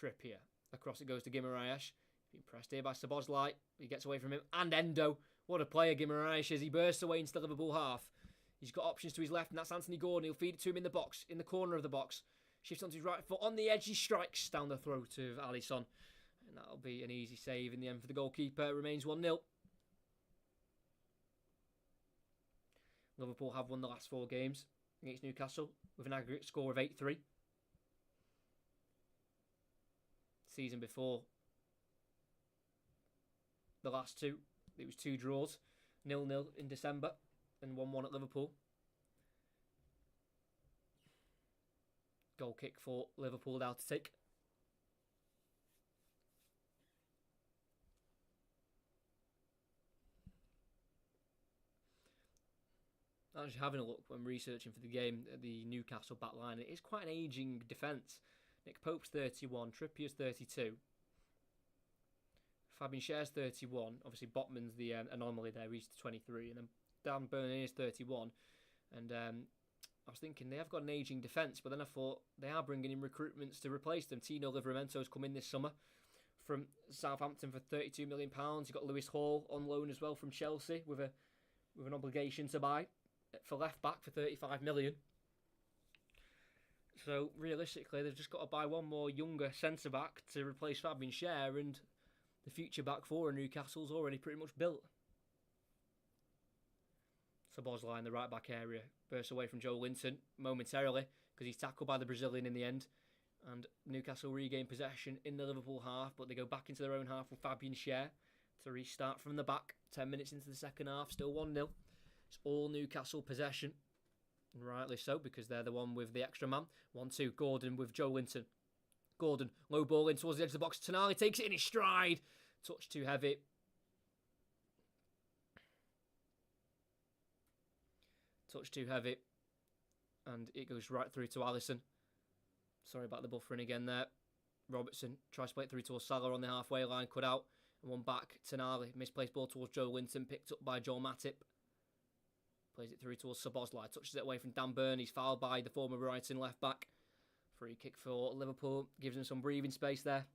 Trippier. Across it goes to Guimaraes. Being pressed here by Szoboszlai. He gets away from him. And Endo. What a player Guimaraes is. He bursts away into the Liverpool half. He's got options to his left, and that's Anthony Gordon. He'll feed it to him in the box, in the corner of the box. Shifts onto his right foot. On the edge, he strikes down the throat of Alisson. And that'll be an easy save in the end for the goalkeeper. It remains 1-0. Liverpool have won the last 4 games against Newcastle with an aggregate score of 8-3. Season before the last 2, it was 2 draws. 0-0 in December and 1-1 at Liverpool. Goal kick for Liverpool now to take. Actually having a look when researching for the game at the Newcastle back line, it is quite an ageing defence. Nick Pope's 31, Trippier's 32. Fabian Schär's 31. Obviously Botman's the anomaly there, he's 23. And then Dan Burn is 31. And I was thinking they have got an ageing defence, but then I thought they are bringing in recruitments to replace them. Tino Livramento's come in this summer from Southampton for £32 million. You've got Lewis Hall on loan as well from Chelsea with an obligation to buy for left back for £35 million. So realistically, they've just got to buy one more younger centre back to replace Fabian Schär, and the future back four in Newcastle's already pretty much built. Szoboszlai in the right back area bursts away from Joe Linton momentarily because he's tackled by the Brazilian in the end, and Newcastle regain possession in the Liverpool half, but they go back into their own half with Fabian Schär to restart from the back. 10 minutes into the second half, still 1-0. It's all Newcastle possession, and rightly so because they're the one with the extra man. 1-2, Gordon with Joe Linton. Gordon, low ball in towards the edge of the box. Tonali takes it in his stride. Touch too heavy. Touch too heavy. And it goes right through to Alisson. Sorry about the buffering again there. Robertson tries to play it through towards Salah on the halfway line. Cut out. And one back. Tonali. Misplaced ball towards Joe Linton. Picked up by Joel Matip. Plays it through towards Szoboszlai. Touches it away from Dan Burn. He's fouled by the former Brighton left back. Free kick for Liverpool. Gives him some breathing space there.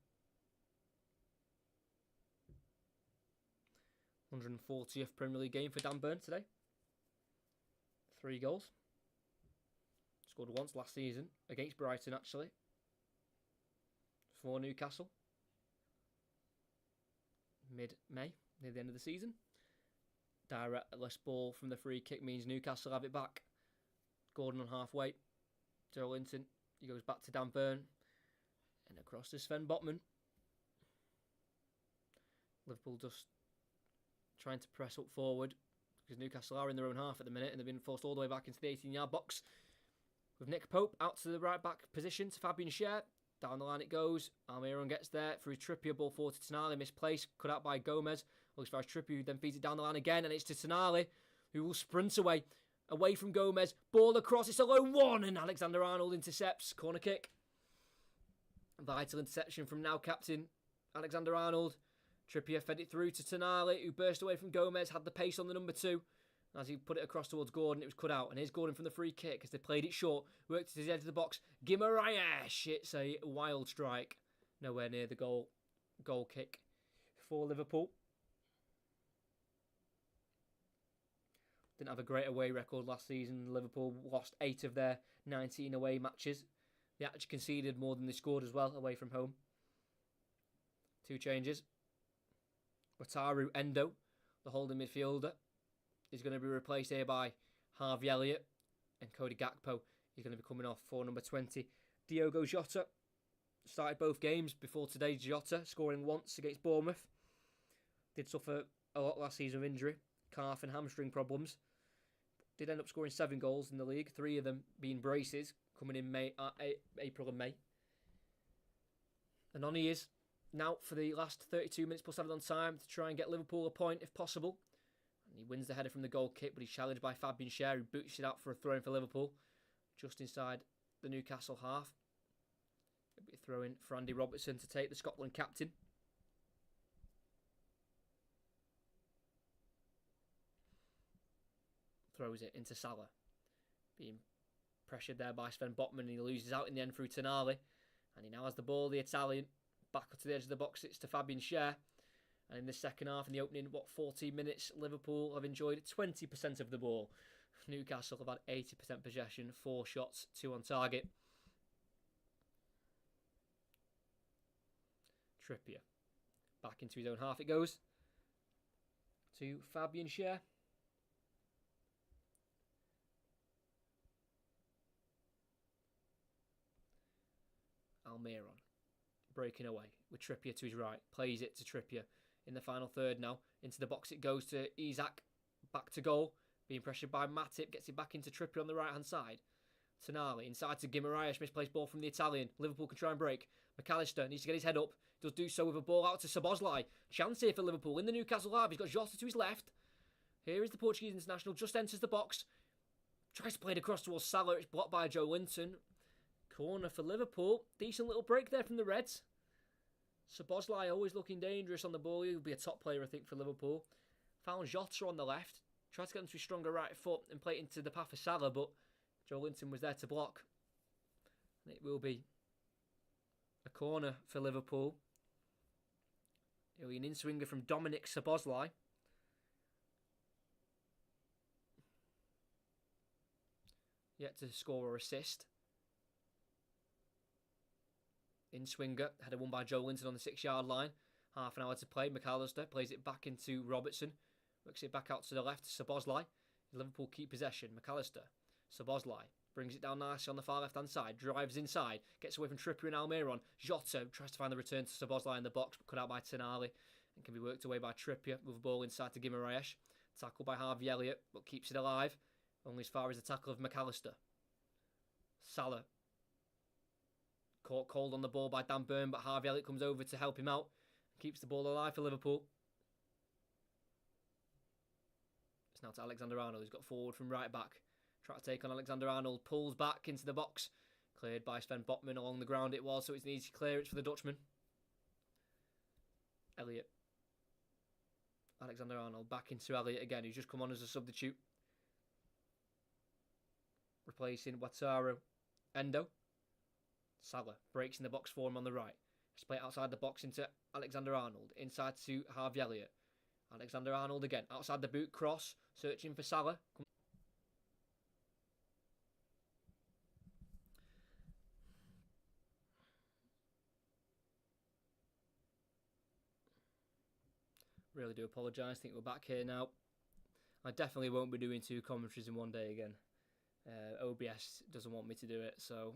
140th Premier League game for Dan Burn today. 3 goals. Scored once last season against Brighton actually. For Newcastle. Mid-May, near the end of the season. Directless ball from the free kick means Newcastle have it back. Gordon on halfway. Joe Linton. He goes back to Dan Burn. And across to Sven Botman. Liverpool just trying to press up forward because Newcastle are in their own half at the minute and they've been forced all the way back into the 18-yard box. With Nick Pope out to the right back position to Fabian Schär. Down the line it goes. Almiron gets there through Trippier. Ball forward to Tonali. Misplaced. Cut out by Gomez. Looks for Trippier, who then feeds it down the line again. And it's to Tonali, who will sprint away. Away from Gomez. Ball across. It's a low one. And Alexander-Arnold intercepts. Corner kick. Vital interception from now captain Alexander-Arnold. Trippier fed it through to Tonali, who burst away from Gomez. Had the pace on the number 2. As he put it across towards Gordon, it was cut out. And here's Gordon from the free kick as they played it short. Worked to the edge of the box. Guimaraes. It's a wild strike. Nowhere near the goal. Goal kick for Liverpool. Didn't have a great away record last season. Liverpool lost 8 of their 19 away matches. They actually conceded more than they scored as well away from home. 2 changes. Wataru Endo, the holding midfielder, is going to be replaced here by Harvey Elliott, and Cody Gakpo is going to be coming off for number 20. Diogo Jota started both games before today. Jota scoring once against Bournemouth. Did suffer a lot last season of injury, calf and hamstring problems. Did end up scoring 7 goals in the league, 3 of them being braces, coming in April and May. And on he is now for the last 32 minutes plus added on time to try and get Liverpool a point if possible. And he wins the header from the goal kick, but he's challenged by Fabian Schär, who boots it out for a throw-in for Liverpool, just inside the Newcastle half. It'll be a throw-in for Andy Robertson to take, the Scotland captain. Throws it into Salah, being pressured there by Sven Botman, and he loses out in the end through Tonali. And he now has the ball, the Italian, back up to the edge of the box. It's to Fabian Schär. And in the second half, in the opening, 14 minutes, Liverpool have enjoyed 20% of the ball. Newcastle have had 80% possession, 4 shots, 2 on target. Trippier. Back into his own half it goes. To Fabian Schär. Almiron breaking away with Trippier to his right, plays it to Trippier in the final third now. Into the box it goes to Isak, back to goal, being pressured by Matip, gets it back into Trippier on the right hand side. Tonali inside to Guimaraes, misplaced ball from the Italian. Liverpool can try and break. McAllister needs to get his head up, does do so with a ball out to Szoboszlai. Chance here for Liverpool in the Newcastle half. He's got Jota to his left. Here is the Portuguese international, just enters the box, tries to play it across towards Salah. It's blocked by Joe Linton. Corner for Liverpool. Decent little break there from the Reds. Szoboszlai always looking dangerous on the ball. He'll be a top player, I think, for Liverpool. Found Jota on the left. Tried to get him to his stronger right foot and play it into the path of Salah, but Joe Linton was there to block. And it will be a corner for Liverpool. It'll be an in-swinger from Dominic Szoboszlai. Yet to score or assist. In-swinger, header won by Joe Linton on the 6-yard line. Half an hour to play. McAllister plays it back into Robertson. Works it back out to the left to Szoboszlai. Liverpool keep possession. McAllister. Szoboszlai brings it down nicely on the far left-hand side. Drives inside. Gets away from Trippier and Almiron. Jota tries to find the return to Szoboszlai in the box, but cut out by Tonali. And can be worked away by Trippier with the ball inside to Guimaraes. Tackled by Harvey Elliott, but keeps it alive. Only as far as the tackle of McAllister. Salah. Caught cold on the ball by Dan Burn, but Harvey Elliott comes over to help him out. Keeps the ball alive for Liverpool. It's now to Alexander-Arnold, who's got forward from right back. Try to take on Alexander-Arnold, pulls back into the box. Cleared by Sven Botman along the ground it was, so it's an easy clearance for the Dutchman. Elliott. Alexander-Arnold back into Elliott again, who's just come on as a substitute. Replacing Wataru. Endo. Salah breaks in the box for him on the right. Split outside the box into Alexander-Arnold. Inside to Harvey Elliott. Alexander-Arnold again. Outside the boot, cross. Searching for Salah. Really do apologise. I think we're back here now. I definitely won't be doing 2 commentaries in one day again. OBS doesn't want me to do it, so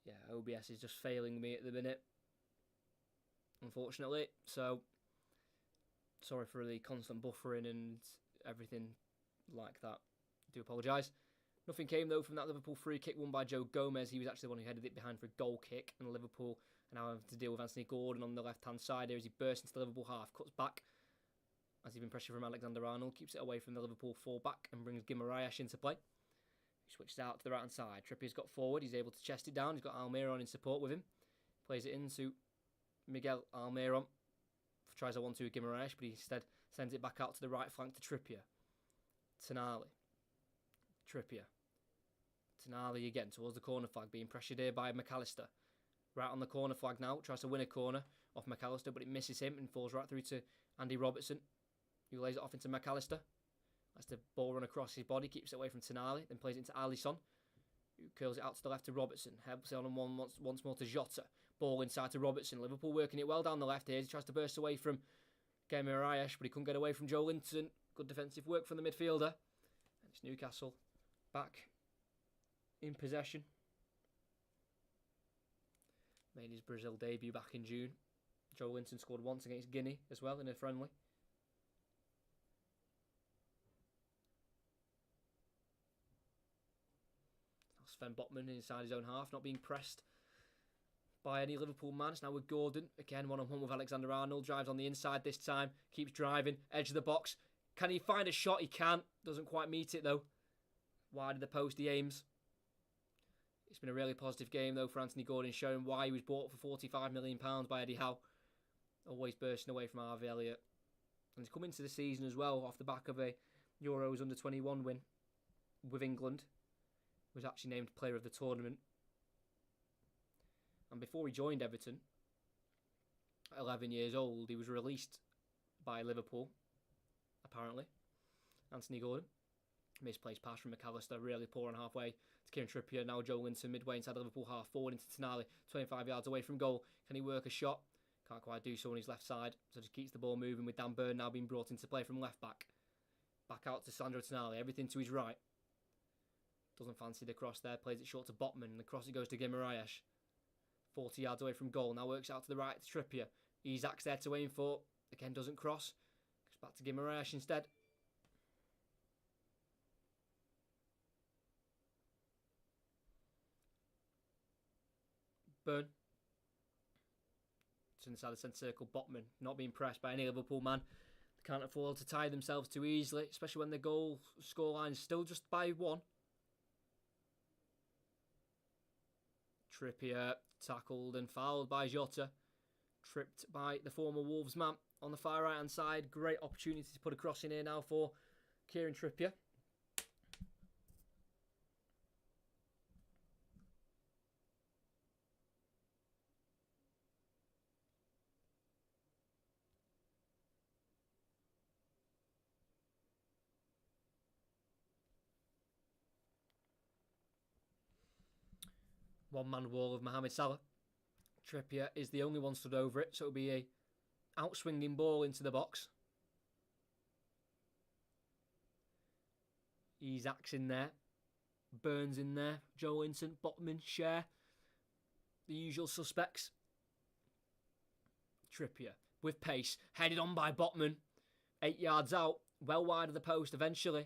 yeah, OBS is just failing me at the minute, unfortunately. So sorry for the constant buffering and everything like that. Do apologise. Nothing came though from that Liverpool free kick won by Joe Gomez. He was actually the one who headed it behind for a goal kick, and Liverpool are now having to deal with Anthony Gordon on the left hand side here as he bursts into the Liverpool half, cuts back as he's been pressured from Alexander-Arnold, keeps it away from the Liverpool full-back and brings Guimaraes into play. He switches out to the right-hand side. Trippier's got forward. He's able to chest it down. He's got Almiron in support with him. Plays it into Miguel Almiron. Tries a 1-2 with Guimaraes, but he instead sends it back out to the right flank to Trippier. Tonali. Trippier. Tonali again towards the corner flag, being pressured here by McAllister. Right on the corner flag now. Tries to win a corner off McAllister, but it misses him and falls right through to Andy Robertson, who lays it off into McAllister. That's the ball run across his body, keeps it away from Tonali, then plays it into Alisson, who curls it out to the left to Robertson. Helps it on once more to Jota. Ball inside to Robertson. Liverpool working it well down the left here. He tries to burst away from Guimaraes, but he couldn't get away from Joe Linton. Good defensive work from the midfielder. And it's Newcastle back in possession. Made his Brazil debut back in June. Joe Linton scored once against Guinea as well in a friendly. Sven Botman inside his own half, not being pressed by any Liverpool man. It's now with Gordon. Again, one-on-one with Alexander-Arnold. Drives on the inside this time. Keeps driving. Edge of the box. Can he find a shot? He can. Doesn't quite meet it, though. Wide of the post, he aims. It's been a really positive game, though, for Anthony Gordon, showing why he was bought for £45 million by Eddie Howe. Always bursting away from Harvey Elliott. And he's come into the season as well off the back of a Euros under-21 win with England. Was actually named player of the tournament. And before he joined Everton, at 11 years old, he was released by Liverpool, apparently. Anthony Gordon. Misplaced pass from McAllister, really poor on halfway to Kieran Trippier. Now Joe Linton midway inside the Liverpool half forward into Tonali, 25 yards away from goal. Can he work a shot? Can't quite do so on his left side, so just keeps the ball moving with Dan Burn now being brought into play from left back. Back out to Sandro Tonali, everything to his right. Doesn't fancy the cross there, plays it short to Botman, and the cross it goes to Guimaraes. 40 yards away from goal, now works out to the right to Trippier. Isak's there to aim for, again doesn't cross. Goes back to Guimaraes instead. Burn. To inside the centre circle, Botman, not being pressed by any Liverpool man. They can't afford to tie themselves too easily, especially when the goal scoreline is still just by one. Trippier tackled and fouled by Jota. Tripped by the former Wolves man on the far right hand side. Great opportunity to put a cross in here now for Kieran Trippier. One-man wall of Mohamed Salah. Trippier is the only one stood over it, so it'll be a outswinging ball into the box. Isak's in there. Burns in there. Joe Linton, Botman, Cher. The usual suspects. Trippier with pace. Headed on by Botman. 8 yards out. Well wide of the post eventually.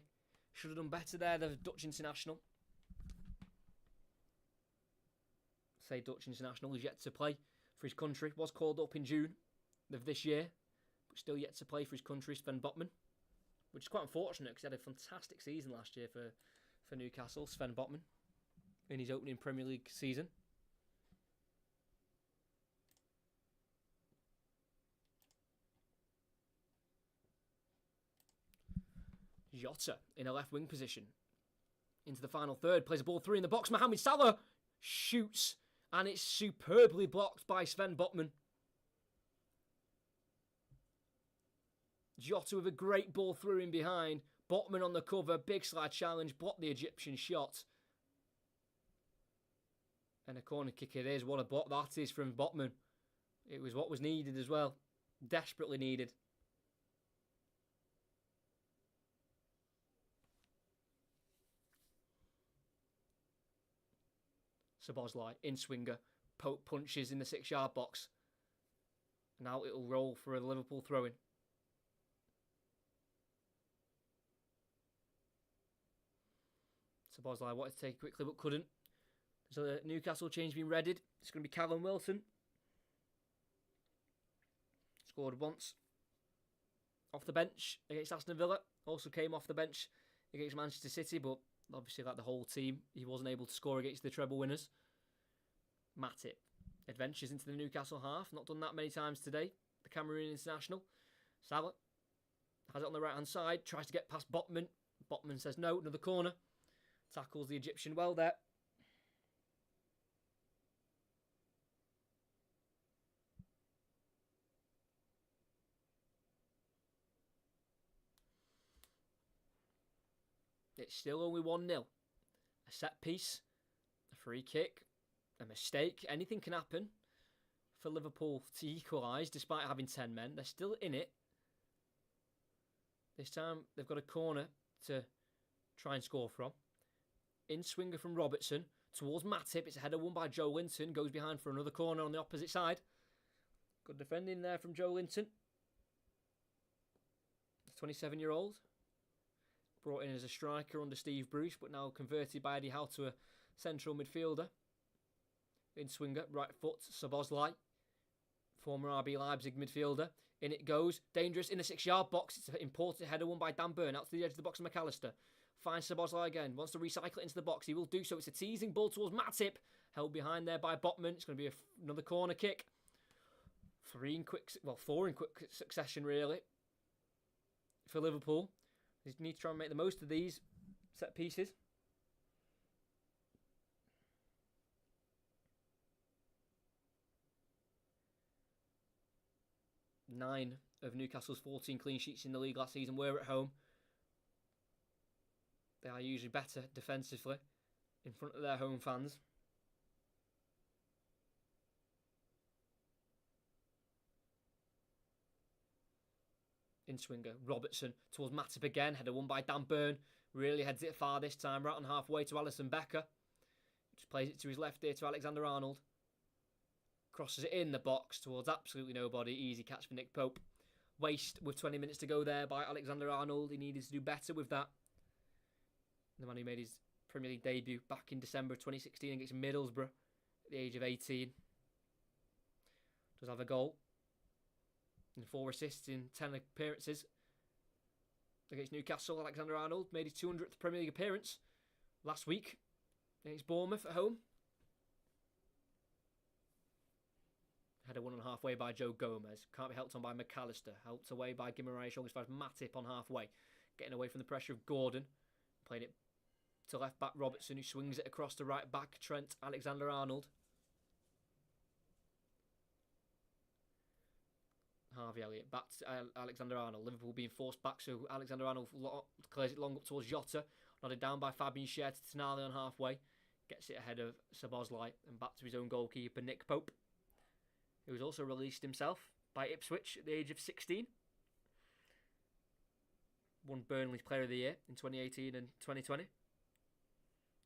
Should have done better there, the Dutch international. Say Dutch international is yet to play for his country. Was called up in June of this year, but still yet to play for his country, Sven Botman. Which is quite unfortunate because he had a fantastic season last year for Newcastle, Sven Botman, in his opening Premier League season. Jota in a left wing position. Into the final third, plays a ball through in the box. Mohamed Salah shoots. And it's superbly blocked by Sven Botman. Jota with a great ball through in behind. Botman on the cover. Big slide challenge. Blocked the Egyptian shot. And a corner kick it is. What a block that is from Botman. It was what was needed as well. Desperately needed. Szoboszlai in swinger, poke punches in the 6-yard box. Now it'll roll for a Liverpool throw-in. Szoboszlai wanted to take it quickly but couldn't. So the Newcastle change being readied. It's going to be Callum Wilson. Scored once. Off the bench against Aston Villa. Also came off the bench against Manchester City, but obviously, like the whole team, he wasn't able to score against the treble winners. Matip adventures into the Newcastle half. Not done that many times today. The Cameroon international. Salah has it on the right-hand side. Tries to get past Botman. Botman says no. Another corner. Tackles the Egyptian well there. It's still only 1-0. A set piece, a free kick, a mistake. Anything can happen for Liverpool to equalise despite having 10 men. They're still in it. This time they've got a corner to try and score from. In swinger from Robertson towards Matip. It's a header won by Joe Linton. Goes behind for another corner on the opposite side. Good defending there from Joe Linton. 27-year-old. Brought in as a striker under Steve Bruce, but now converted by Eddie Howe to a central midfielder. In swinger, right foot, Szoboszlai. Former RB Leipzig midfielder. In it goes. Dangerous in the 6-yard box. It's an important header won by Dan Burn. Out to the edge of the box of McAllister. Finds Szoboszlai again. Wants to recycle it into the box. He will do so. It's a teasing ball towards Matip. Held behind there by Botman. It's going to be another corner kick. 4 in quick succession, really, for Liverpool. They need to try and make the most of these set pieces. Nine of Newcastle's 14 clean sheets in the league last season were at home. They are usually better defensively in front of their home fans. In swinger, Robertson towards Matip again. Header won by Dan Burn. Really heads it far this time, right on halfway to Alisson Becker. Just plays it to his left here to Alexander Arnold. Crosses it in the box towards absolutely nobody. Easy catch for Nick Pope. Waste with 20 minutes to go there by Alexander Arnold. He needed to do better with that. The man who made his Premier League debut back in December 2016 against Middlesbrough at the age of 18. Does have a goal. And 4 assists in 10 appearances against Newcastle. Alexander Arnold made his 200th Premier League appearance last week against Bournemouth at home. Header won on halfway by Joe Gomez. Can't be helped on by McAllister. Helped away by Guimaraes. Almost finds Matip on halfway. Getting away from the pressure of Gordon. Playing it to left back Robertson, who swings it across to right back Trent Alexander-Arnold. Harvey Elliott back to Alexander-Arnold. Liverpool being forced back, so Alexander-Arnold clears it long up towards Jota. Nodded down by Fabian Schär to Tonali on halfway. Gets it ahead of Szoboszlai and back to his own goalkeeper Nick Pope, who was also released himself by Ipswich at the age of 16. Won Burnley's Player of the Year in 2018 and 2020.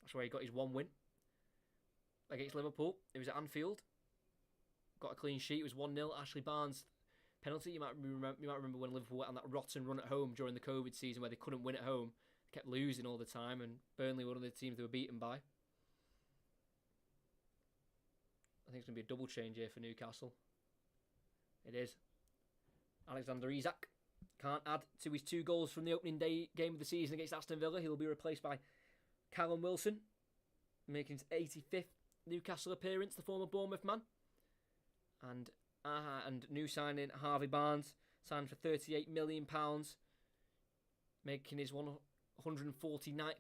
That's where he got his one win against Liverpool. It was at Anfield. Got a clean sheet. It was 1-0. Ashley Barnes penalty. You might remember when Liverpool went on that rotten run at home during the COVID season where they couldn't win at home. They kept losing all the time, and Burnley were one of the teams they were beaten by. I think it's going to be a double change here for Newcastle. It is. Alexander Isak can't add to his 2 goals from the opening day game of the season against Aston Villa. He'll be replaced by Callum Wilson, making his 85th Newcastle appearance, the former Bournemouth man. And new signing Harvey Barnes, signed for £38 million, making his 149th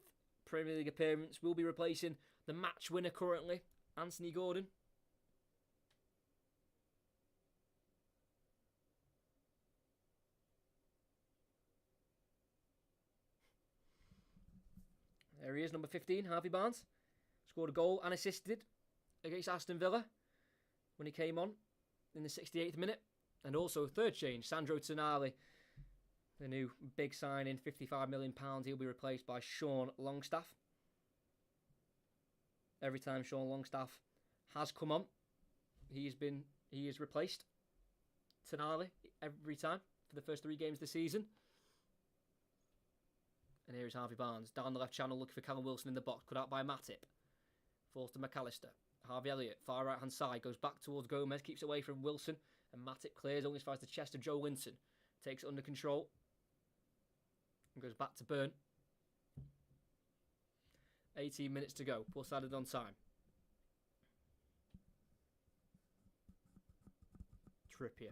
Premier League appearance. Will be replacing the match winner currently, Anthony Gordon. There he is, number 15, Harvey Barnes. Scored a goal and assisted against Aston Villa when he came on in the 68th minute. And also, third change, Sandro Tonali, the new big signing, £55 million. He'll be replaced by Sean Longstaff. Every time Sean Longstaff has come on, he is replaced Tonali every time for the first 3 games of the season. And here is Harvey Barnes down the left channel looking for Callum Wilson in the box, cut out by Matip. Falls to McAllister. Harvey Elliott, far right hand side, goes back towards Gomez, keeps away from Wilson, and Matip clears, only finds the chest of Joe Linton. Takes it under control and goes back to Burn. 18 minutes to go, plus added on time. Trippier.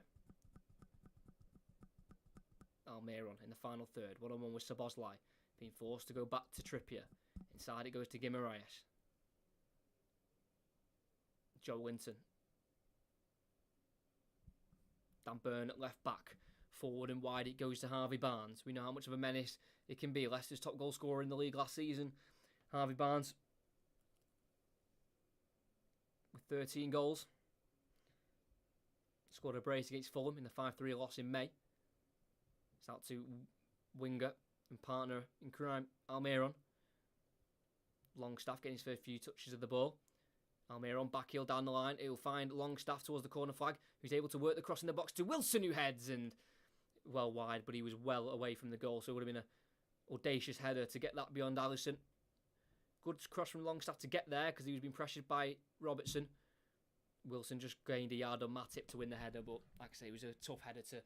Almiron in the final third. 1-on-1 with Szoboszlai. Being forced to go back to Trippier. Inside it goes to Guimaraes. Joe Linton. Dan Burn at left back. Forward and wide it goes to Harvey Barnes. We know how much of a menace it can be. Leicester's top goal scorer in the league last season. Harvey Barnes with 13 goals. Scored a brace against Fulham in the 5-3 loss in May. It's out to winger and partner in crime, Almiron. Longstaff getting his first few touches of the ball. Almiron back heel down the line. He'll find Longstaff towards the corner flag, who's able to work the cross in the box to Wilson, who heads and well wide, but he was well away from the goal, so it would have been an audacious header to get that beyond Alisson. Good cross from Longstaff to get there because he was being pressured by Robertson. Wilson just gained a yard on Matip to win the header, but like I say, it was a tough header to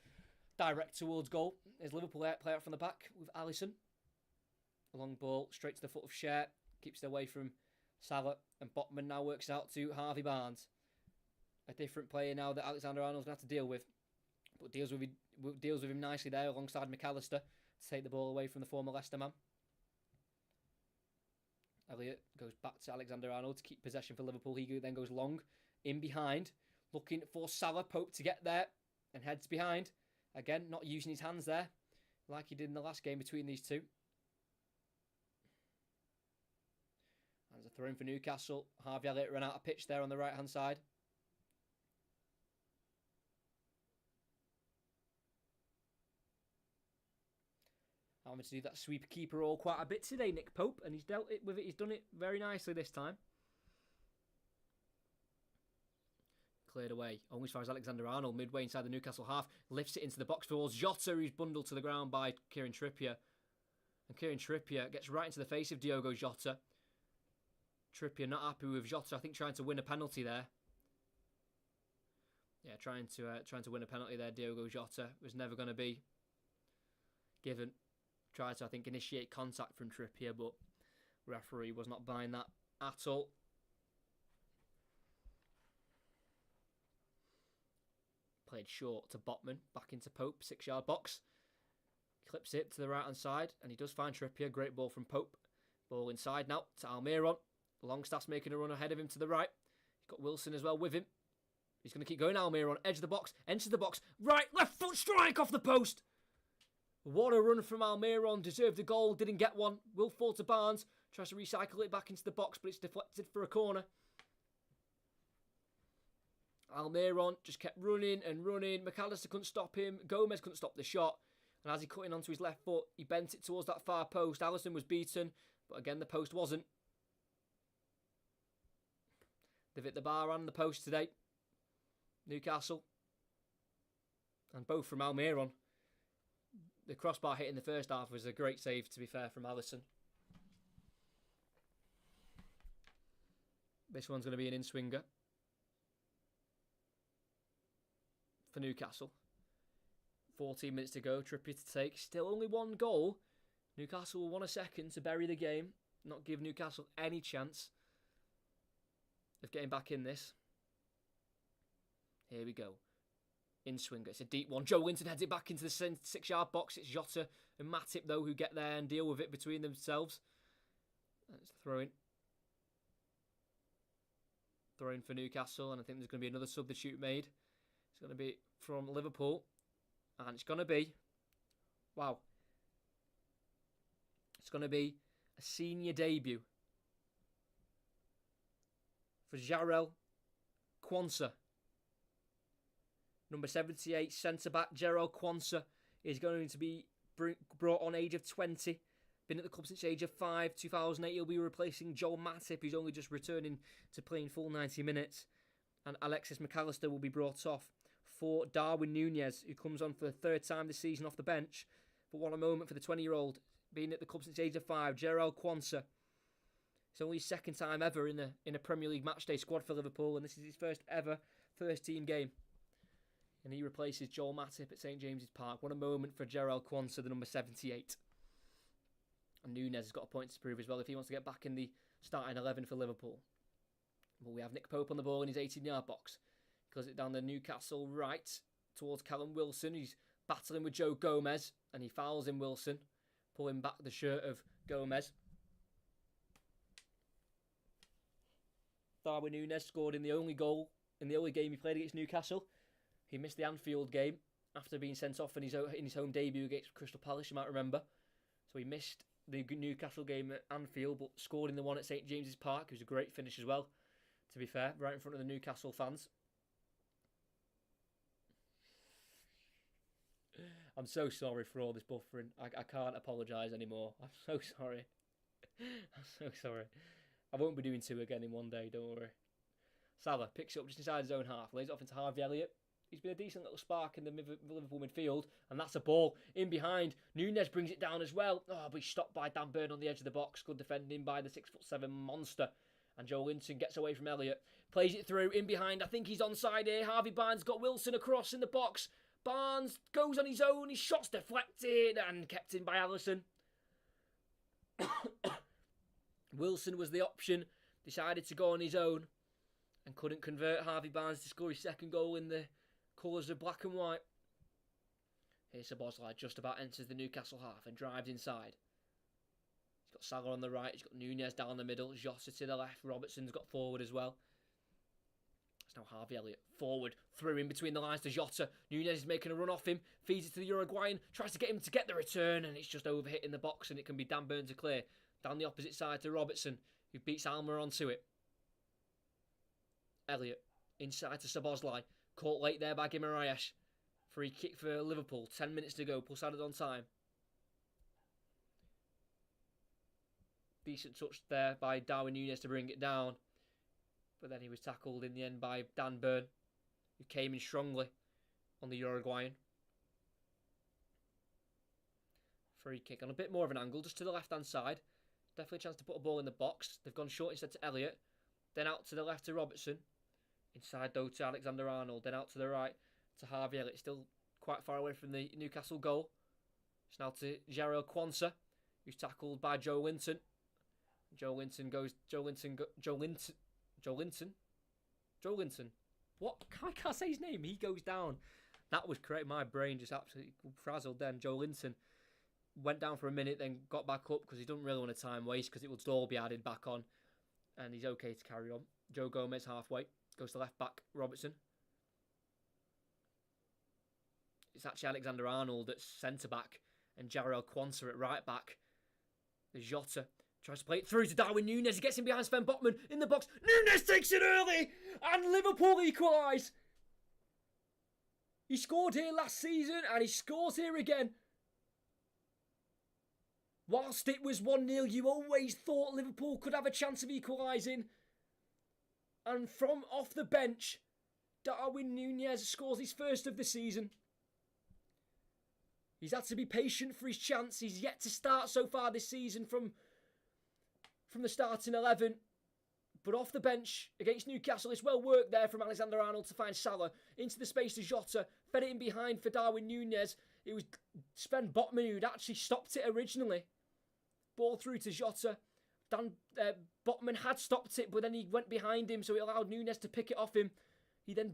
direct towards goal. There's Liverpool play out from the back with Alisson. A long ball straight to the foot of Cher, keeps it away from Salah, and Botman now works out to Harvey Barnes. A different player now that Alexander-Arnold's going to have to deal with, but deals with him nicely there alongside McAllister to take the ball away from the former Leicester man. Elliott goes back to Alexander-Arnold to keep possession for Liverpool. He then goes long, in behind, looking for Salah. Pope to get there and heads behind. Again, not using his hands there like he did in the last game between these two. There's a throw in for Newcastle. Harvey Elliott ran out of pitch there on the right-hand side. Having to do that sweeper keeper role quite a bit today, Nick Pope, and he's dealt with it. He's done it very nicely this time. Cleared away. Only as far as Alexander-Arnold, midway inside the Newcastle half, lifts it into the box towards Jota, who's bundled to the ground by Kieran Trippier. And Kieran Trippier gets right into the face of Diogo Jota. Trippier not happy with Jota, I think trying to win a penalty there. Yeah, trying to win a penalty there. Diogo Jota was never going to be given. Tried to, I think, initiate contact from Trippier, but referee was not buying that at all. Played short to Botman, back into Pope, 6-yard box. Clips it to the right-hand side, and he does find Trippier. Great ball from Pope. Ball inside now to Almiron. Longstaff's making a run ahead of him to the right. He's got Wilson as well with him. He's going to keep going. Almiron, edge of the box, enters the box. Right, left foot strike off the post. What a run from Almiron. Deserved a goal, didn't get one. Will fall to Barnes. Tries to recycle it back into the box, but it's deflected for a corner. Almiron just kept running and running. McAllister couldn't stop him. Gomez couldn't stop the shot. And as he cut in onto his left foot, he bent it towards that far post. Alisson was beaten, but again, the post wasn't. They've hit the bar and the post today. Newcastle. And both from Almiron. The crossbar hit in the first half was a great save, to be fair, from Alisson. This one's going to be an in-swinger for Newcastle. 14 minutes to go, Trippier to take. Still only one goal. Newcastle will want a second to bury the game. Not give Newcastle any chance of getting back in this. Here we go. In-swinger. It's a deep one. Joe Linton heads it back into the 6-yard box. It's Jota and Matip, though, who get there and deal with it between themselves. That's the throw-in. Throw-in for Newcastle, and I think there's going to be another substitute made. It's going to be from Liverpool. And it's going to be... Wow. It's going to be a senior debut for Jarell Quansah. Number 78, centre-back Jarell Quansah is going to be brought on age of 20. Been at the club since age of 5. 2008, he'll be replacing Joel Matip, who's only just returning to playing full 90 minutes. And Alexis McAllister will be brought off for Darwin Nunez, who comes on for the third time this season off the bench. But what a moment for the 20-year-old. Been at the club since age of 5, Jarell Quansah. It's only his second time ever in a Premier League matchday squad for Liverpool, and this is his first ever first-team game. And he replaces Joel Matip at St James's Park. What a moment for Jarell Quansah, the number 78. And Nunez has got a point to prove as well if he wants to get back in the starting 11 for Liverpool. But we have Nick Pope on the ball in his 18-yard box. Goes it down the Newcastle right towards Callum Wilson. He's battling with Joe Gomez, and he fouls in Wilson, pulling back the shirt of Gomez. Darwin Nunez scored in the only goal in the only game he played against Newcastle. He missed the Anfield game after being sent off in his home debut against Crystal Palace, you might remember. So he missed the Newcastle game at Anfield, but scored in the one at St James's Park. It was a great finish as well, to be fair, right in front of the Newcastle fans. I'm so sorry for all this buffering. I can't apologise anymore. I'm so sorry. I'm so sorry. I won't be doing 2 again in one day, don't worry. Salah picks it up just inside his own half, lays it off into Harvey Elliott. He's been a decent little spark in the Liverpool midfield, and that's a ball in behind. Nunez brings it down as well. Oh, but he's stopped by Dan Burn on the edge of the box. Good defending by the 6'7" monster. And Joe Linton gets away from Elliott. Plays it through in behind. I think he's onside here. Harvey Barnes got Wilson across in the box. Barnes goes on his own. His shot's deflected and kept in by Alisson. Wilson was the option. Decided to go on his own and couldn't convert. Harvey Barnes to score his second goal in the colours of black and white. Here's Szoboszlai, just about enters the Newcastle half and drives inside. He's got Salah on the right, he's got Nunez down the middle, Jota to the left, Robertson's got forward as well. It's now Harvey Elliott, forward, through in between the lines to Jota. Nunez is making a run off him, feeds it to the Uruguayan, tries to get him to get the return, and it's just overhit in the box, and it can be Dan Burn to clear. Down the opposite side to Robertson, who beats Almer onto it. Elliott, inside to Szoboszlai, caught late there by Guimaraes. Free kick for Liverpool, 10 minutes to go, plus added on time. Decent touch there by Darwin Nunez to bring it down. But then he was tackled in the end by Dan Burn, who came in strongly on the Uruguayan. Free kick on a bit more of an angle, just to the left-hand side. Definitely a chance to put a ball in the box. They've gone short instead to Elliott. Then out to the left to Robertson. Inside though to Alexander-Arnold. Then out to the right to Harvey Elliott. Still quite far away from the Newcastle goal. It's now to Jarrell Quansah, who's tackled by Joe Linton. Joe Linton. What? I can't say his name. He goes down. That was correct. My brain just absolutely frazzled then. Joe Linton went down for a minute, then got back up because he doesn't really want a time waste because it will all be added back on. And he's okay to carry on. Joe Gomez halfway. Goes to left back. Robertson. It's actually Alexander-Arnold at centre back and Jarrell Quansah at right back. The Jota tries to play it through to Darwin Nunez. He gets in behind Sven Botman in the box. Nunez takes it early and Liverpool equalise. He scored here last season and he scores here again. Whilst it was 1-0, you always thought Liverpool could have a chance of equalising. And from off the bench, Darwin Nunez scores his first of the season. He's had to be patient for his chance. He's yet to start so far this season from the starting 11. But off the bench against Newcastle, it's well worked there from Alexander-Arnold to find Salah. Into the space to Jota. Fed it in behind for Darwin Nunez. It was Sven Botman who'd actually stopped it originally. Ball through to Jota. Botman had stopped it, but then he went behind him, so it allowed Nunez to pick it off him. He then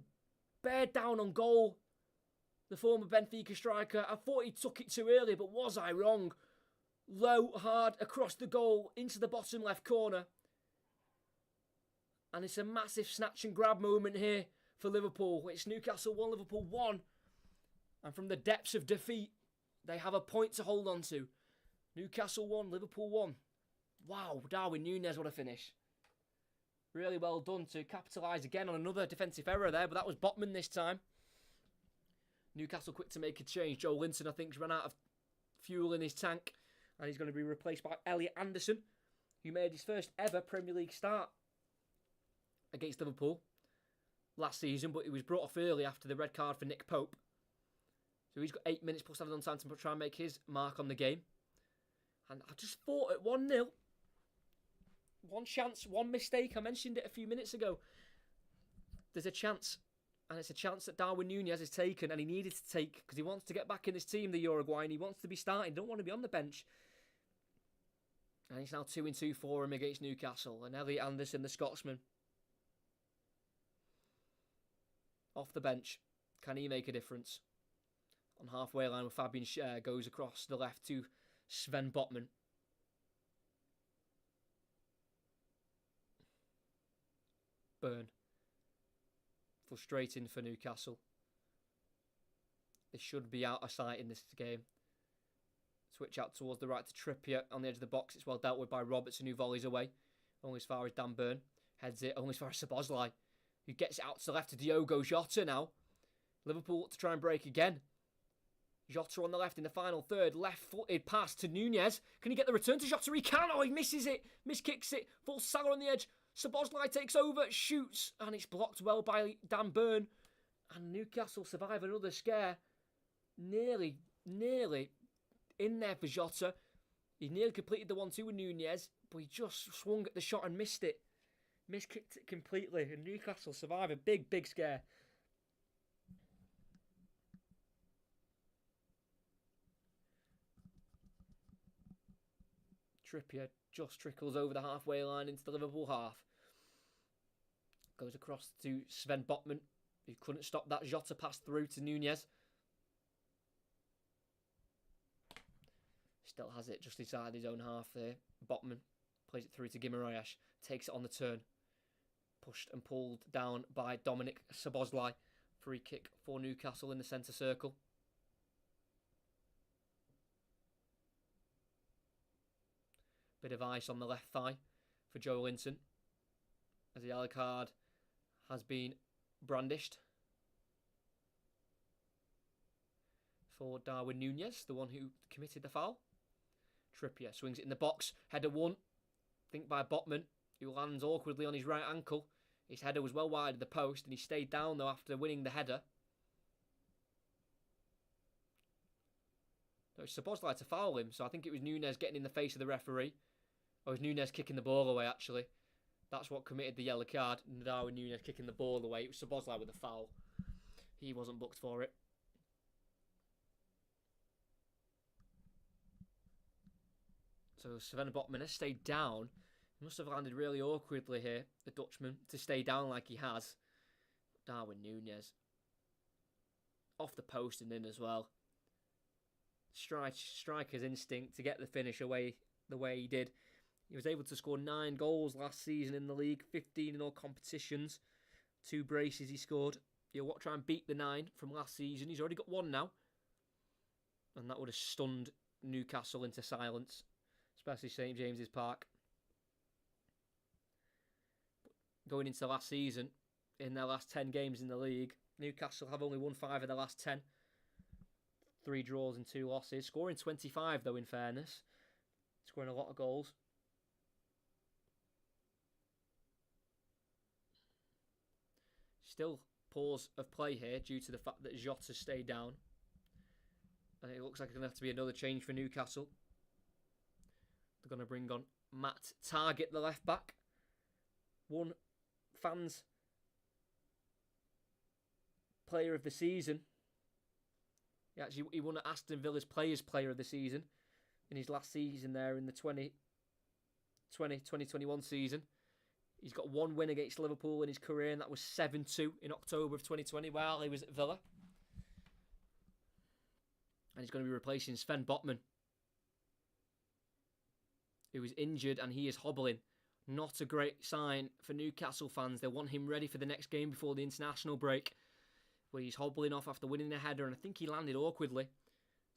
bared down on goal. The former Benfica striker. I thought he took it too early, but was I wrong? Low, hard, across the goal, into the bottom left corner. And it's a massive snatch and grab moment here for Liverpool. It's Newcastle 1, Liverpool 1. And from the depths of defeat, they have a point to hold on to. Newcastle 1, Liverpool 1. Wow, Darwin Nunez, what a finish. Really well done to capitalise again on another defensive error there, but that was Botman this time. Newcastle quick to make a change. Joe Linton, I think, has run out of fuel in his tank, and he's going to be replaced by Elliot Anderson, who made his first ever Premier League start against Liverpool last season, but he was brought off early after the red card for Nick Pope. So he's got 8 minutes plus 7 on time to try and make his mark on the game. And I just thought at 1-0, one chance, one mistake. I mentioned it a few minutes ago. There's a chance. And it's a chance that Darwin Nunez has taken, and he needed to take, because he wants to get back in this team, the Uruguayan. He wants to be starting. He don't want to be on the bench. And it's now 2-2 for him against Newcastle. And Elliot Anderson, the Scotsman, off the bench. Can he make a difference? On halfway line with Fabian Schär, goes across the left to Sven Botman. Burn. Frustrating for Newcastle. They should be out of sight in this game. Switch out towards the right to Trippier on the edge of the box. It's well dealt with by Robertson, who volleys away. Only as far as Dan Burn. Heads it only as far as Szoboszlai, who gets it out to the left to Diogo Jota now. Liverpool to try and break again. Jota on the left in the final third. Left-footed pass to Nunez. Can he get the return to Jota? He can. Oh, he misses it. Miskicks it. Full Salah on the edge. Szoboszlai takes over. Shoots. And it's blocked well by Dan Burn. And Newcastle survive another scare. Nearly in there for Jota. He nearly completed the 1-2 with Nunez. But he just swung at the shot and missed it. Miskicked it completely. And Newcastle survive a big scare. Trippier just trickles over the halfway line into the Liverpool half. Goes across to Sven Botman, who couldn't stop that Jota pass through to Nunez. Still has it just inside his own half there. Botman plays it through to Guimaraes. Takes it on the turn. Pushed and pulled down by Dominik Szoboszlai. Free kick for Newcastle in the centre circle. Bit of ice on the left thigh for Joe Linton, as the yellow card has been brandished for Darwin Nunez, the one who committed the foul. Trippier swings it in the box. Header won, I think by Botman, who lands awkwardly on his right ankle. His header was well wide of the post, and he stayed down though after winning the header. So it's Szoboszlai to foul him, so I think it was Nunez getting in the face of the referee. Or was Nunez kicking the ball away, actually? That's what committed the yellow card. Darwin Nunez kicking the ball away. It was Szoboszlai with a foul. He wasn't booked for it. So Sven Botman has stayed down. He must have landed really awkwardly here, the Dutchman, to stay down like he has. Darwin Nunez. Off the post and in as well. Striker's instinct to get the finish away the way he did. He was able to score 9 goals last season in the league, 15 in all competitions. 2 braces he scored. He'll try and beat the 9 from last season. He's already got 1 now. And that would have stunned Newcastle into silence, especially St James's Park. Going into last season, in their last 10 games in the league, Newcastle have only won 5 of the last 10. 3 draws and 2 losses. Scoring 25 though, in fairness. Scoring a lot of goals. Still pause of play here due to the fact that Jota stayed down. And it looks like it's going to have to be another change for Newcastle. They're going to bring on Matt Targett, the left back. Won fans player of the season. He won Aston Villa's Players Player of the Season in his last season there in the 2020-2021 season. He's got 1 win against Liverpool in his career, and that was 7-2 in October of 2020 while he was at Villa. And he's going to be replacing Sven Botman, who is injured and he is hobbling. Not a great sign for Newcastle fans. They want him ready for the next game before the international break, where he's hobbling off after winning a header, and I think he landed awkwardly.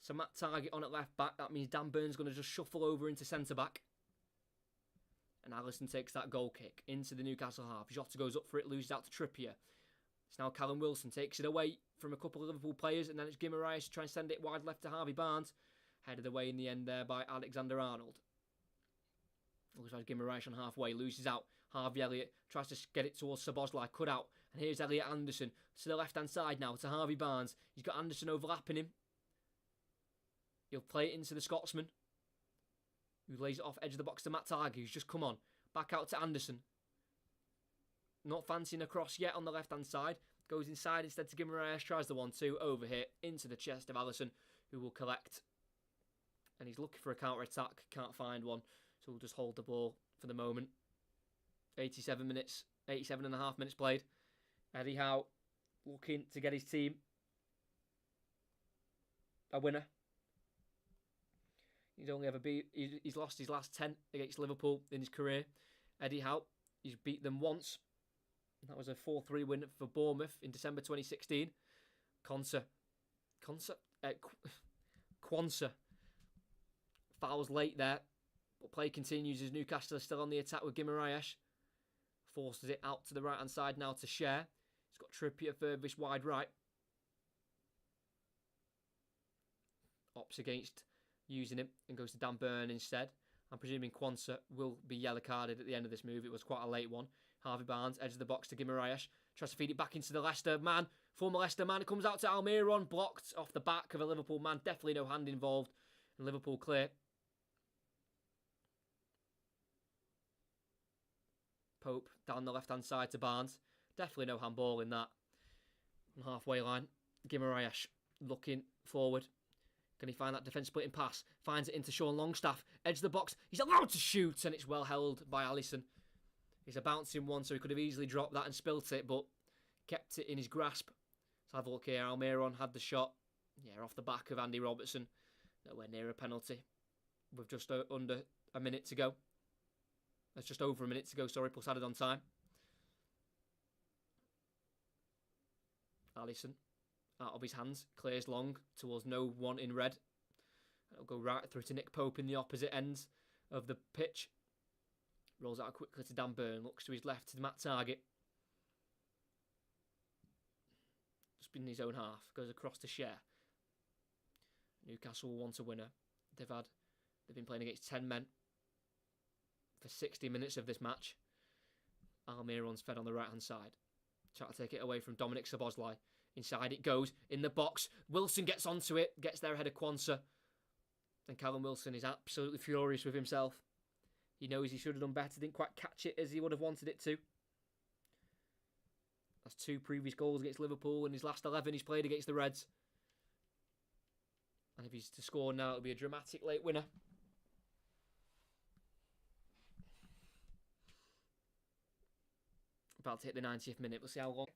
So Matt Targett on at left back. That means Dan Burn's going to just shuffle over into centre back. And Alisson takes that goal kick into the Newcastle half. Jota goes up for it, loses out to Trippier. It's now Callum Wilson takes it away from a couple of Liverpool players, and then it's Guimaraes to try and send it wide left to Harvey Barnes. Headed away in the end there by Alexander-Arnold. Looks like Guimaraes on halfway, loses out. Harvey Elliott tries to get it towards Szoboszlai, cut out. And here's Elliot Anderson to the left-hand side now to Harvey Barnes. He's got Anderson overlapping him. He'll play it into the Scotsman, who lays it off edge of the box to Matt Targett, who's just come on. Back out to Anderson. Not fancying a cross yet on the left-hand side. Goes inside instead to Guimaraes. Tries the 1-2 over here into the chest of Alisson, who will collect. And he's looking for a counter-attack. Can't find one. So we'll just hold the ball for the moment. 87 minutes. 87 and a half minutes played. Eddie Howe looking to get his team a winner. He's lost his last 10 against Liverpool in his career. Eddie Howe, he's beat them once. That was a 4-3 win for Bournemouth in December 2016. Quansah fouls late there, but play continues as Newcastle are still on the attack with Guimaraes. Forces it out to the right hand side now to Cher. He's got Trippier furthest wide right. opts against using him and goes to Dan Burn instead. I'm presuming Quansah will be yellow carded at the end of this move. It was quite a late one. Harvey Barnes, edge of the box to Guimaraes. Tries to feed it back into the Leicester man. Former Leicester man. It comes out to Almiron. Blocked off the back of a Liverpool man. Definitely no hand involved. And Liverpool clear. Pope down the left-hand side to Barnes. Definitely no handball in that. On halfway line. Guimaraes looking forward. Can he find that defence splitting pass? Finds it into Sean Longstaff. Edge of the box. He's allowed to shoot, and it's well held by Alisson. It's a bouncing one, so he could have easily dropped that and spilt it, but kept it in his grasp. Let's have a look here. Almiron had the shot. Yeah, off the back of Andy Robertson. Nowhere near a penalty. With just under a minute to go. That's just over a minute to go, sorry, plus added on time. Alisson, out of his hands, clears long towards no one in red. It'll go right through to Nick Pope in the opposite ends of the pitch. Rolls out quickly to Dan Burn, looks to his left to Matt Target. Just in his own half, goes across to Share. Newcastle want a winner. They've been playing against 10 men for 60 minutes of this match. Almiron's fed on the right hand side. Try to take it away from Dominic Szoboszlai. Inside it goes, in the box. Wilson gets onto it, gets there ahead of Quansah. And Callum Wilson is absolutely furious with himself. He knows he should have done better, didn't quite catch it as he would have wanted it to. That's 2 previous goals against Liverpool in his last 11 he's played against the Reds. And if he's to score now, it'll be a dramatic late winner. About to hit the 90th minute. We'll see how long.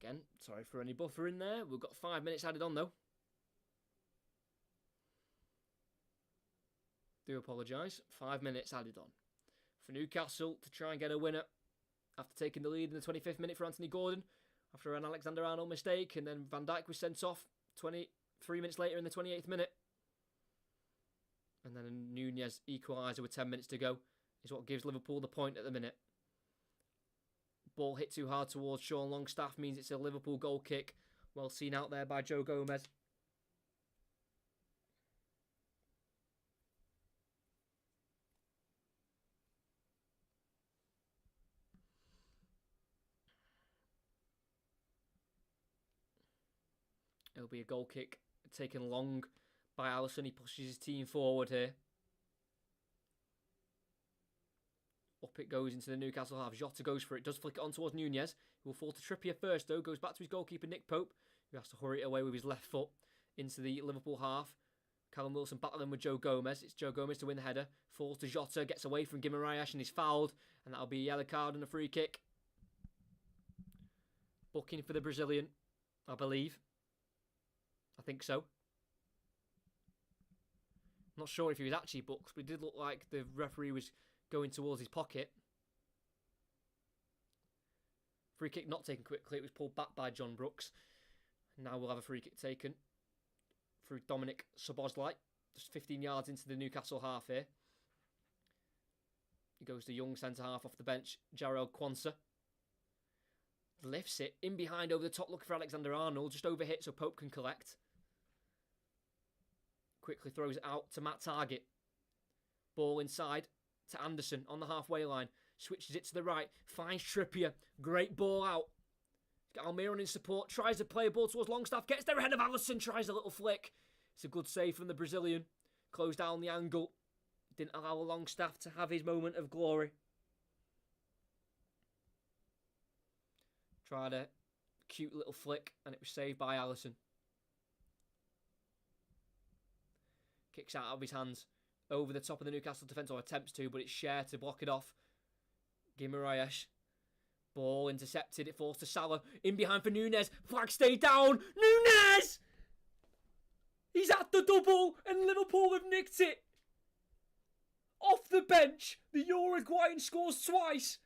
Again, sorry for any buffer in there. We've got 5 minutes added on though. Do apologise. 5 minutes added on. For Newcastle to try and get a winner after taking the lead in the 25th minute for Anthony Gordon. After an Alexander-Arnold mistake, and then Van Dijk was sent off 23 minutes later in the 28th minute. And then a Nunez equaliser with 10 minutes to go is what gives Liverpool the point at the minute. Ball hit too hard towards Sean Longstaff means it's a Liverpool goal kick. Well seen out there by Joe Gomez. It'll be a goal kick taken long by Alisson. He pushes his team forward here. Up it goes into the Newcastle half. Jota goes for it. Does flick it on towards Nunez. He will fall to Trippier first though. Goes back to his goalkeeper Nick Pope, who has to hurry it away with his left foot into the Liverpool half. Callum Wilson battling with Joe Gomez. It's Joe Gomez to win the header. Falls to Jota. Gets away from Guimaraes and is fouled. And that'll be a yellow card and a free kick. Booking for the Brazilian, I believe. I think so. Not sure if he was actually booked, but it did look like the referee was going towards his pocket. Free kick not taken quickly. It was pulled back by John Brooks. Now we'll have a free kick taken through Dominic Szoboszlai. Just 15 yards into the Newcastle half here. He goes to young centre-half off the bench, Jarrell Quansah. Lifts it in behind over the top, looking for Alexander-Arnold. Just overhit so Pope can collect. Quickly throws it out to Matt Target. Ball inside to Anderson on the halfway line. Switches it to the right. Finds Trippier. Great ball out. Got Almiron in support. Tries to play a ball towards Longstaff. Gets there ahead of Alisson. Tries a little flick. It's a good save from the Brazilian. Closed down the angle. Didn't allow Longstaff to have his moment of glory. Tried a cute little flick and it was saved by Alisson. Kicks out of his hands over the top of the Newcastle defence, or attempts to, but it's Share to block it off. Guimaraes. Ball intercepted. It falls to Salah. In behind for Nunez. Flag stay down. Nunez! He's at the double and Liverpool have nicked it. Off the bench, the Uruguayan scores twice.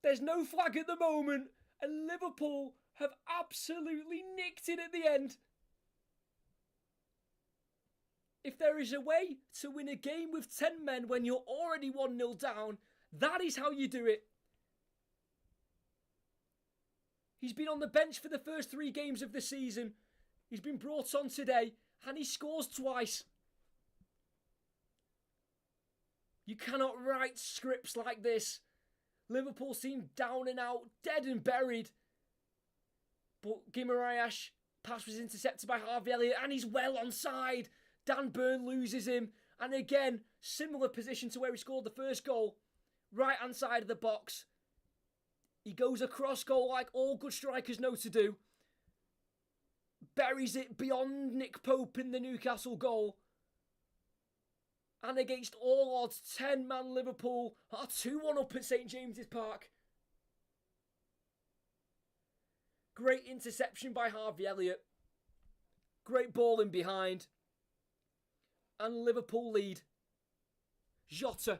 There's no flag at the moment and Liverpool have absolutely nicked it at the end. If there is a way to win a game with 10 men when you're already 1-0 down, that is how you do it. He's been on the bench for the first 3 games of the season. He's been brought on today and he scores twice. You cannot write scripts like this. Liverpool seem down and out, dead and buried. But Guimaraes' pass was intercepted by Harvey Elliott and he's well onside. Dan Burn loses him. And again, similar position to where he scored the first goal. Right hand side of the box. He goes across goal like all good strikers know to do. Buries it beyond Nick Pope in the Newcastle goal. And against all odds, 10-man Liverpool are 2-1 up at St James's Park. Great interception by Harvey Elliott. Great ball in behind. And Liverpool lead. Jota.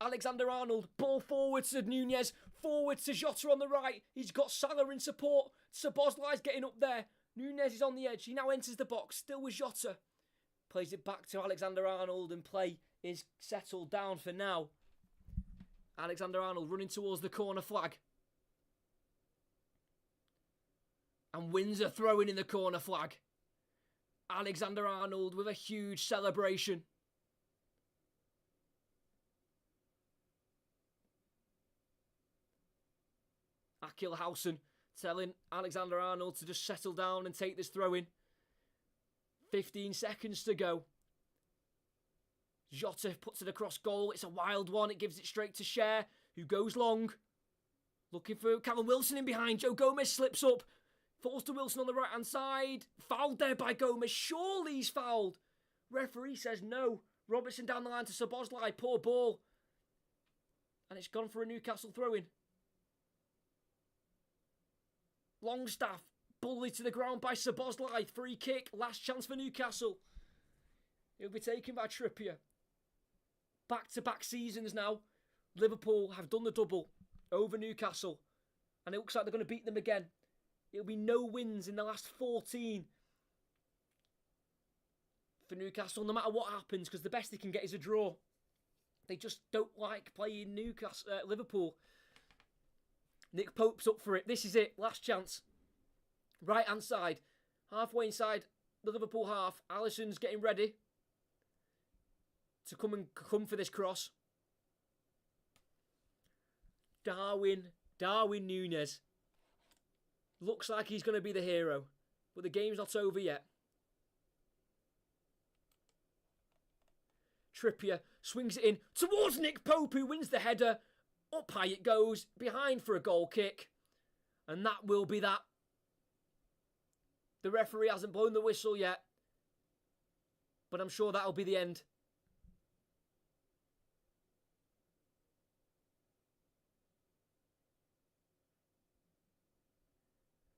Alexander-Arnold. Ball forward to Nunez. Forward to Jota on the right. He's got Salah in support. Szoboszlai's getting up there. Nunez is on the edge. He now enters the box. Still with Jota. Plays it back to Alexander-Arnold and play is settled down for now. Alexander-Arnold running towards the corner flag. And wins a throw-in in the corner flag. Alexander-Arnold with a huge celebration. Akilhausen telling Alexander-Arnold to just settle down and take this throw-in. 15 seconds to go. Jota puts it across goal. It's a wild one. It gives it straight to Cher, who goes long. Looking for Callum Wilson in behind. Joe Gomez slips up. Falls to Wilson on the right-hand side. Fouled there by Gomez. Surely he's fouled. Referee says no. Robertson down the line to Szoboszlai. Poor ball. And it's gone for a Newcastle throw-in. Longstaff. Bullied to the ground by Szoboszlai. Free kick. Last chance for Newcastle. It'll be taken by Trippier. Back-to-back seasons now. Liverpool have done the double over Newcastle. And it looks like they're going to beat them again. It'll be no wins in the last 14 for Newcastle, no matter what happens, because the best they can get is a draw. They just don't like playing Liverpool. Nick Pope's up for it. This is it. Last chance. Right-hand side. Halfway inside the Liverpool half. Alisson's getting ready to come for this cross. Darwin Nunez. Looks like he's going to be the hero. But the game's not over yet. Trippier swings it in towards Nick Pope, who wins the header. Up high it goes. Behind for a goal kick. And that will be that. The referee hasn't blown the whistle yet. But I'm sure that'll be the end.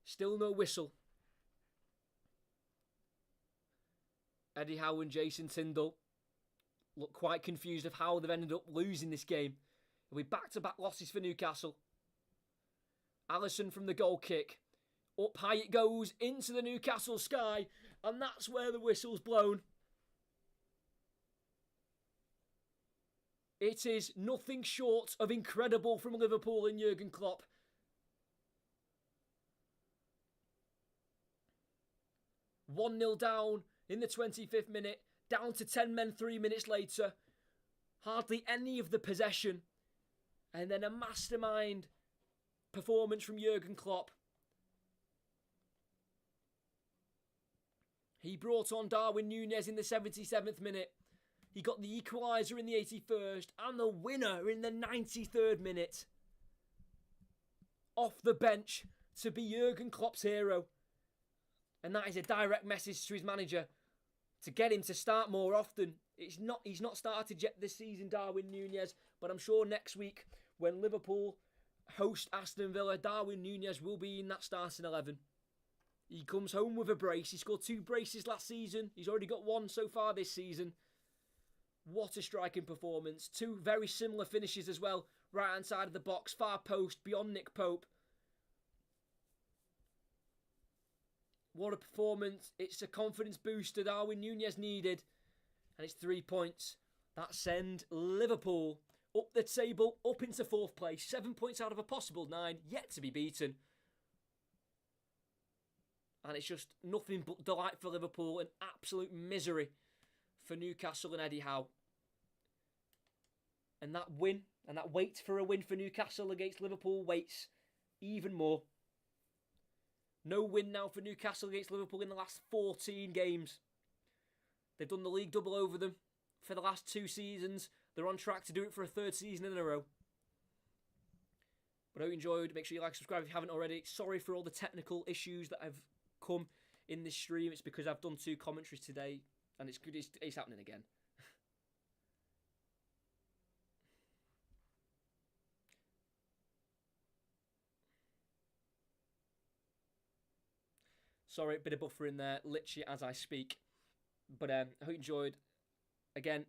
Still no whistle. Eddie Howe and Jason Tindall look quite confused of how they've ended up losing this game. It'll be back-to-back losses for Newcastle. Alisson from the goal kick. Up high it goes into the Newcastle sky. And that's where the whistle's blown. It is nothing short of incredible from Liverpool and Jurgen Klopp. "1-0 down in the 25th minute. Down to 10 men 3 minutes later. Hardly any of the possession. And then a mastermind performance from Jurgen Klopp. He brought on Darwin Nunez in the 77th minute. He got the equaliser in the 81st and the winner in the 93rd minute. Off the bench to be Jurgen Klopp's hero. And that is a direct message to his manager to get him to start more often. He's not started yet this season, Darwin Nunez, but I'm sure next week when Liverpool host Aston Villa, Darwin Nunez will be in that starting 11. He comes home with a brace. He scored 2 braces last season. He's already got 1 so far this season. What a striking performance. 2 very similar finishes as well. Right hand side of the box, far post, beyond Nick Pope. What a performance. It's a confidence booster Darwin Nunez needed. and it's 3 points. That send Liverpool up the table, up into 4th place. 7 points out of a possible 9, yet to be beaten. And it's just nothing but delight for Liverpool and absolute misery for Newcastle and Eddie Howe. And that win, and that wait for a win for Newcastle against Liverpool waits even more. No win now for Newcastle against Liverpool in the last 14 games. They've done the league double over them for the last 2 seasons. They're on track to do it for a 3rd season in a row. But I hope you enjoyed. Make sure you like, subscribe if you haven't already. Sorry for all the technical issues that have come in this stream. It's because I've done 2 commentaries today, and it's good. It's happening again. Sorry, a bit of buffer in there, literally as I speak. But I hope you enjoyed. Again,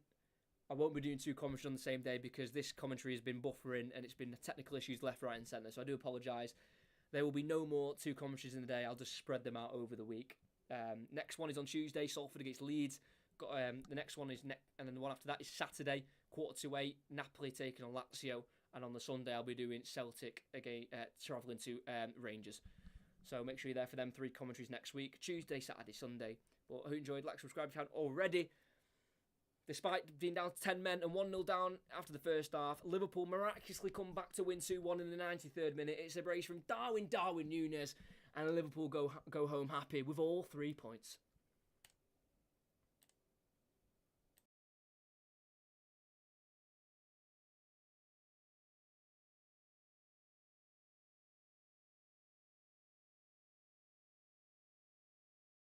I won't be doing 2 commentaries on the same day because this commentary has been buffering and it's been technical issues left, right and centre. So I do apologise. There will be no more 2 commentaries in the day. I'll just spread them out over the week. Next one is on Tuesday, Salford against Leeds. Got the next one is and then the one after that is Saturday, 7:45, Napoli taking on Lazio. And on the Sunday, I'll be doing Celtic again, travelling to Rangers. So make sure you're there for them 3 commentaries next week. Tuesday, Saturday, Sunday. But I hope you enjoyed. Like, subscribe if you haven't already. Despite being down to 10 men and 1-0 down after the first half, Liverpool miraculously come back to win 2-1 in the 93rd minute. It's a brace from Darwin Nunez. And Liverpool go home happy with all 3 points.